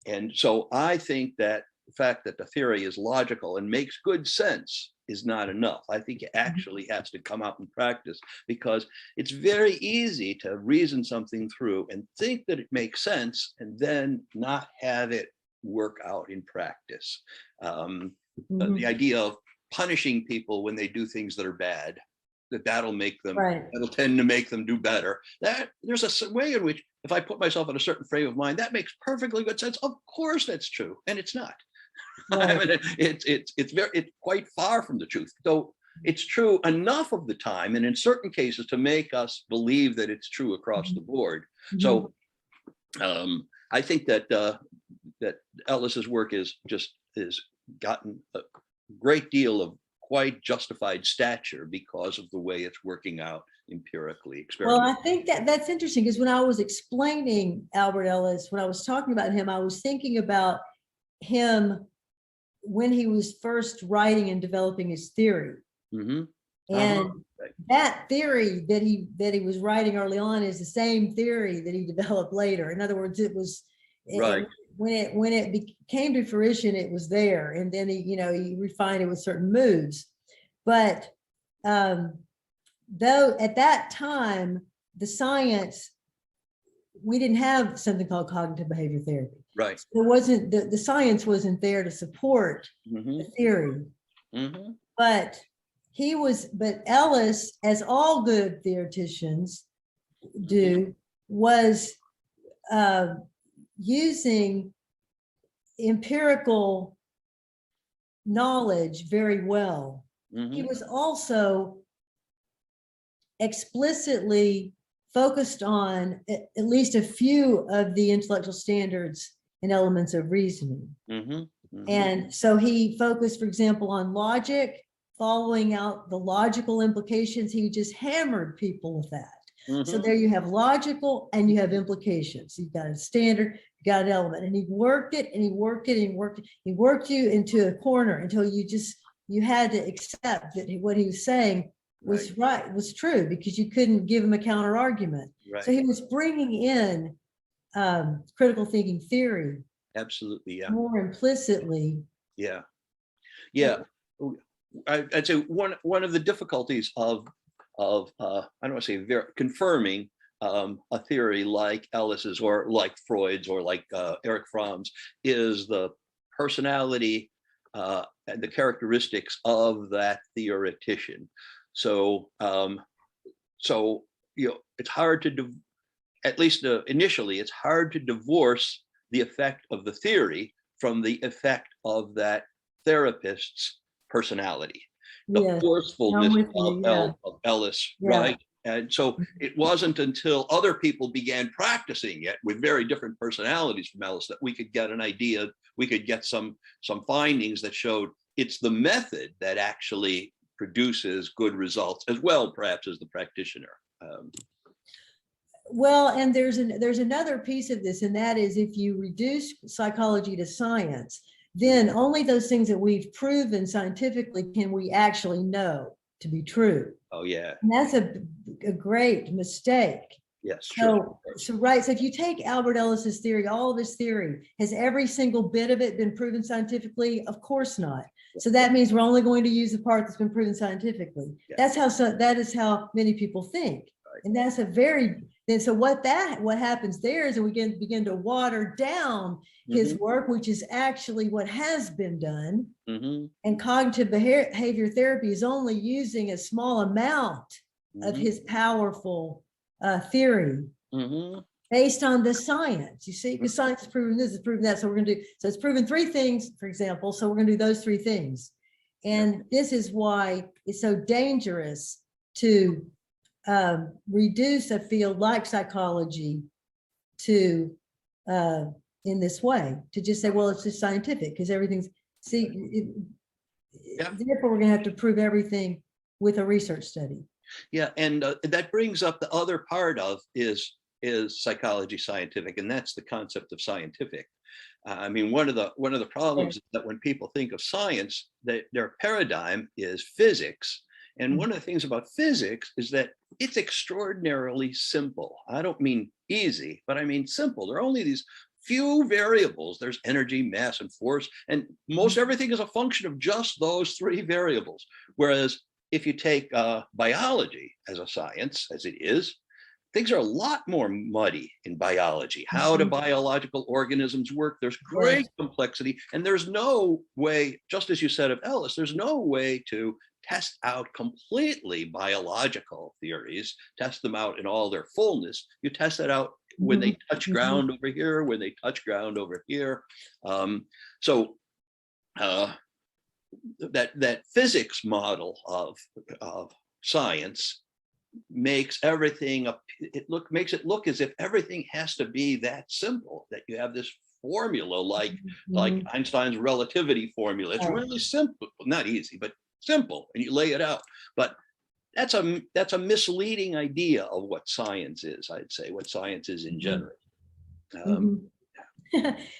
And so I think that the fact that the theory is logical and makes good sense is not enough. I think it actually has to come out in practice, because it's very easy to reason something through and think that it makes sense and then not have it work out in practice. The idea of punishing people when they do things that are bad that'll make them, Right. that'll tend to make them do better. That there's a way in which if I put myself in a certain frame of mind, that makes perfectly good sense. Of course that's true. And it's not. I Right. mean, it's quite far from the truth. Though it's true enough of the time, and in certain cases, to make us believe that it's true across the board. Mhm. So I think that that Ellis's work is gotten a great deal of quite justified stature because of the way it's working out empirically, Well, experimentally. I think that that's interesting because when I was explaining Albert Ellis, when I was talking about him, I was thinking about him when he was first writing and developing his theory. Mhm. And Right. that theory that he was writing early on is the same theory that he developed later. In other words, it was Right. when it came to fruition, it was there, and then he refined it with certain moves. But though at that time the science, we didn't have something called cognitive behavior therapy. Right. There wasn't the science wasn't there to support Mhm. the theory. Mhm. But Ellis, as all good theoreticians do, was using empirical knowledge very well. He Mhm. was also explicitly focused on at least a few of the intellectual standards and elements of reasoning. Mhm. Mhm. And so he focused, for example, on logic, following out the logical implications. He just hammered people with that. So Mhm. there you have logical and you have implications. You've got a standard, you got an element, and he worked it and he worked it and he worked it. He worked you into a corner until you had to accept that what he was saying was right, was true, because you couldn't give him a counter argument. Right. So he was bringing in critical thinking theory Absolutely. Yeah. more implicitly. Yeah. Yeah. I'd say one of the difficulties of I don't want to say confirming a theory like Ellis's or like Freud's or like Erich Fromm's is the personality and the characteristics of that theoretician. So it's hard to at least initially it's hard to divorce the effect of the theory from the effect of that therapist's personality, the Yes, I'm forcefulness with you. Yeah, of Ellis, yeah. right? And so it wasn't until other people began practicing it with very different personalities from Ellis that we could get an idea, we could get some findings that showed it's the method that actually produces good results as well, perhaps, as the practitioner. Well, and there's another piece of this, and that is if you reduce psychology to science, then only those things that we've proven scientifically can we actually know to be true. Oh, yeah. And that's a great mistake. Yes, sure. So right. So if you take Albert Ellis's theory, all of his theory, has every single bit of it been proven scientifically? Of course not. So that means we're only going to use the part that's been proven scientifically. Yeah. That is how many people think. Right. And that's so what happens there is that we begin to water down his work, which is actually what has been done. And cognitive behavior therapy is only using a small amount of his powerful theory based on the science. You see, because science has proven this, has proven that. So we're going to do, so it's proven three things, for example. So we're going to do those three things. And this is why it's so dangerous to reduce a field like psychology to in this way, to just say, well, it's just scientific because everything's, therefore we're going to have to prove everything with a research study. Yeah, and that brings up the other part of is psychology scientific, and that's the concept of scientific. I mean, one of the problems is that when people think of science, their paradigm is physics. And one of the things about physics is that it's extraordinarily simple. I don't mean easy, but I mean simple. There are only these few variables. There's energy, mass, and force, and most everything is a function of just those three variables. Whereas if you take biology as a science, as it is, things are a lot more muddy in biology. How do biological organisms work? There's great complexity, and there's no way, just as you said of Ellis, there's no way to test out completely biological theories, test them out in all their fullness. You test that out when they touch ground over here, when they touch ground over here. So that physics model of science makes everything makes it look as if everything has to be that simple, that you have this formula like Einstein's relativity formula. It's really simple, not easy, but simple, and you lay it out. But that's a misleading idea of what science is, I'd say, what science is in general.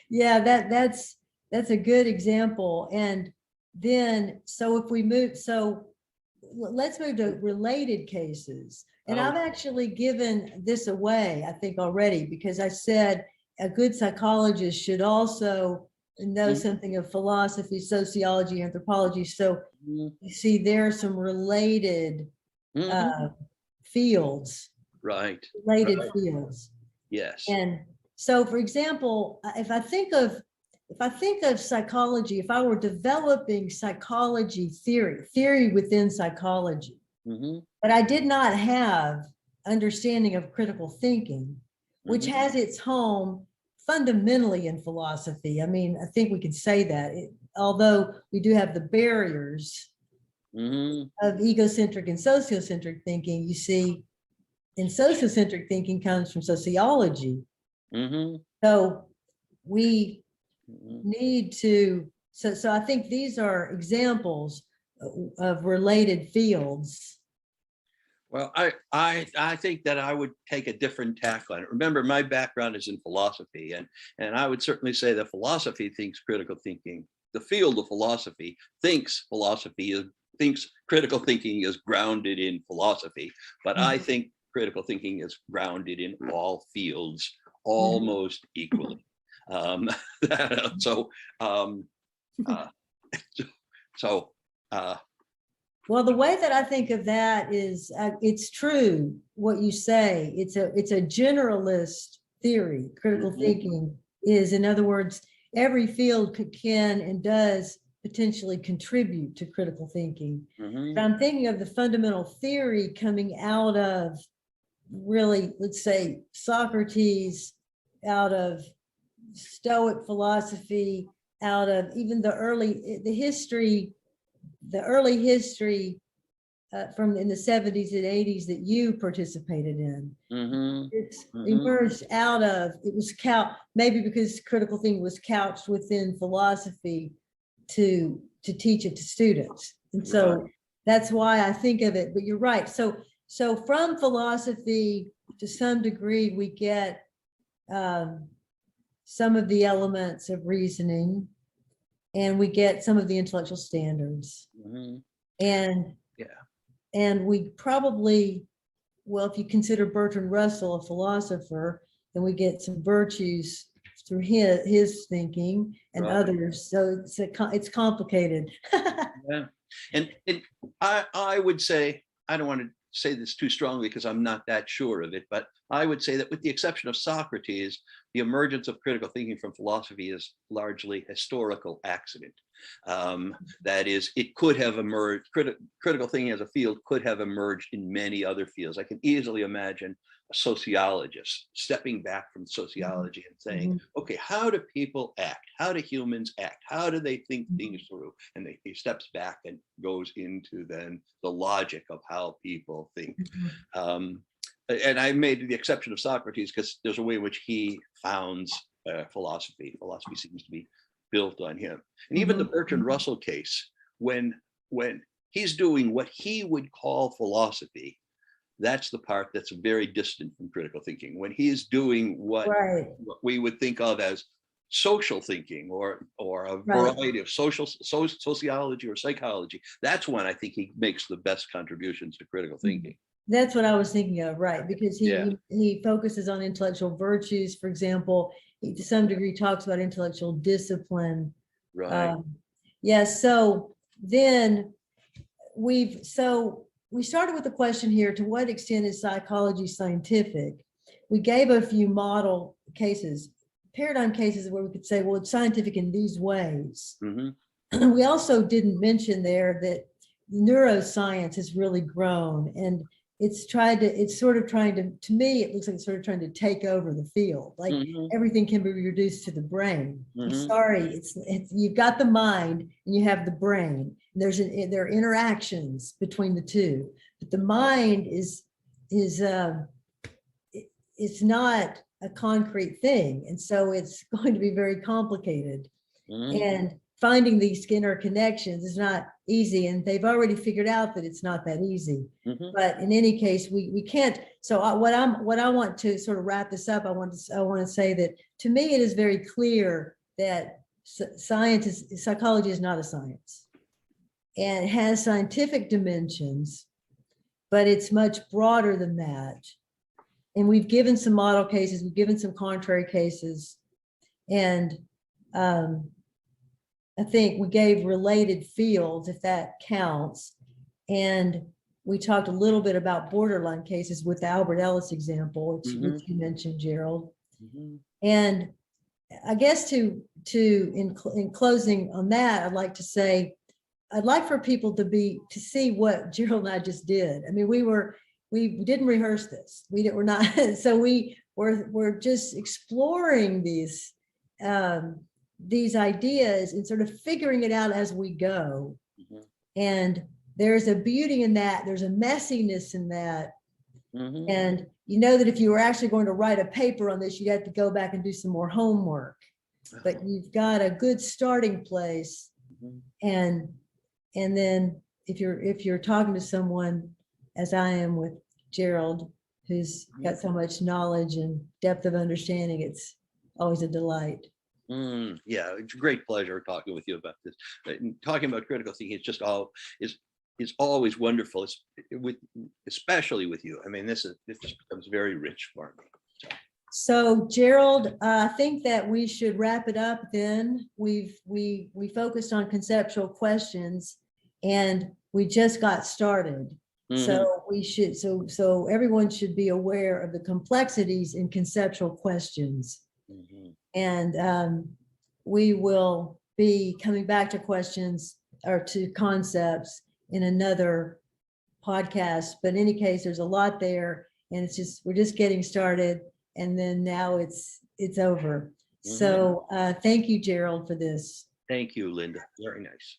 Yeah, that's a good example. And then, so if we move, so let's move to related cases. And I've actually given this away, I think, already, because I said a good psychologist should also know something of philosophy, sociology, anthropology. So you see, there are some related fields. Right. Related fields. Yes. And so, for example, if I think of psychology, if I were developing psychology theory within psychology, but I did not have understanding of critical thinking, which has its home fundamentally in philosophy. I mean, I think we could say that, although we do have the barriers of egocentric and sociocentric thinking, you see, and sociocentric thinking comes from sociology. So we need to, so I think these are examples of related fields. Well, I think that I would take a different tack on it. Remember, my background is in philosophy, and I would certainly say that philosophy thinks critical thinking. The field of philosophy thinks critical thinking is grounded in philosophy, but I think critical thinking is grounded in all fields almost equally. Well, the way that I think of that is, it's true what you say. It's a generalist theory. Critical thinking is, in other words, every field can and does potentially contribute to critical thinking. But I'm thinking of the fundamental theory coming out of, really, let's say, Socrates, out of Stoic philosophy, out of even the early history from in the 70s and 80s that you participated in. It's emerged out of, it was maybe because critical thinking was couched within philosophy to teach it to students. And so that's why I think of it, but you're right. So from philosophy, to some degree, we get some of the elements of reasoning, and we get some of the intellectual standards. And we probably, well, if you consider Bertrand Russell a philosopher, then we get some virtues through his thinking and others. So it's complicated. Yeah. And I would say, I don't want to say this too strongly because I'm not that sure of it, but I would say that with the exception of Socrates, the emergence of critical thinking from philosophy is largely historical accident. That is, it could have emerged, critical thinking as a field could have emerged in many other fields. I can easily imagine a sociologist stepping back from sociology and saying, okay, how do people act? How do humans act? How do they think things through? And he steps back and goes into then the logic of how people think. And I made the exception of Socrates because there's a way in which he founds philosophy. Philosophy seems to be built on him. And even the Bertrand Russell case, when he's doing what he would call philosophy, that's the part that's very distant from critical thinking. When he's doing what we would think of as social thinking or a variety of sociology or psychology, that's when I think he makes the best contributions to critical thinking. That's what I was thinking of, right? Because he focuses on intellectual virtues, for example. He, to some degree, talks about intellectual discipline. So then we started with the question here: to what extent is psychology scientific? We gave a few model cases, paradigm cases, where we could say, well, it's scientific in these ways. We also didn't mention there that neuroscience has really grown, and it's sort of trying to me, it looks like it's sort of trying to take over the field. Like everything can be reduced to the brain. I'm sorry, it's you've got the mind and you have the brain. And there are interactions between the two, but the mind is it's not a concrete thing, and so it's going to be very complicated. And finding these interconnections is not easy, and they've already figured out that it's not that easy. But in any case, we can't. So what I want to sort of wrap this up, I want to say that to me it is very clear that psychology is not a science, and it has scientific dimensions, but it's much broader than that. And we've given some model cases, we've given some contrary cases, and I think we gave related fields, if that counts. And we talked a little bit about borderline cases with the Albert Ellis example, which you mentioned, Gerald. And I guess in closing on that, I'd like to say, I'd like for people to see what Gerald and I just did. I mean, we didn't rehearse this. We're not, so we're just exploring these ideas and sort of figuring it out as we go. And there's a beauty in that. There's a messiness in that. And you know that if you were actually going to write a paper on this, you'd have to go back and do some more homework. But you've got a good starting place. And then if you're talking to someone, as I am with Gerald, who's got so much knowledge and depth of understanding, it's always a delight. Yeah, it's a great pleasure talking with you about this. Talking about critical thinking is just is always wonderful. Especially with you. I mean, this just becomes very rich for me. So Gerald, I think that we should wrap it up. Then we focused on conceptual questions, and we just got started. So we should so everyone should be aware of the complexities in conceptual questions. And we will be coming back to questions or to concepts in another podcast. But in any case, there's a lot there, and we're just getting started, and then now it's over. So thank you, Gerald, for this. Thank you, Linda. Very nice.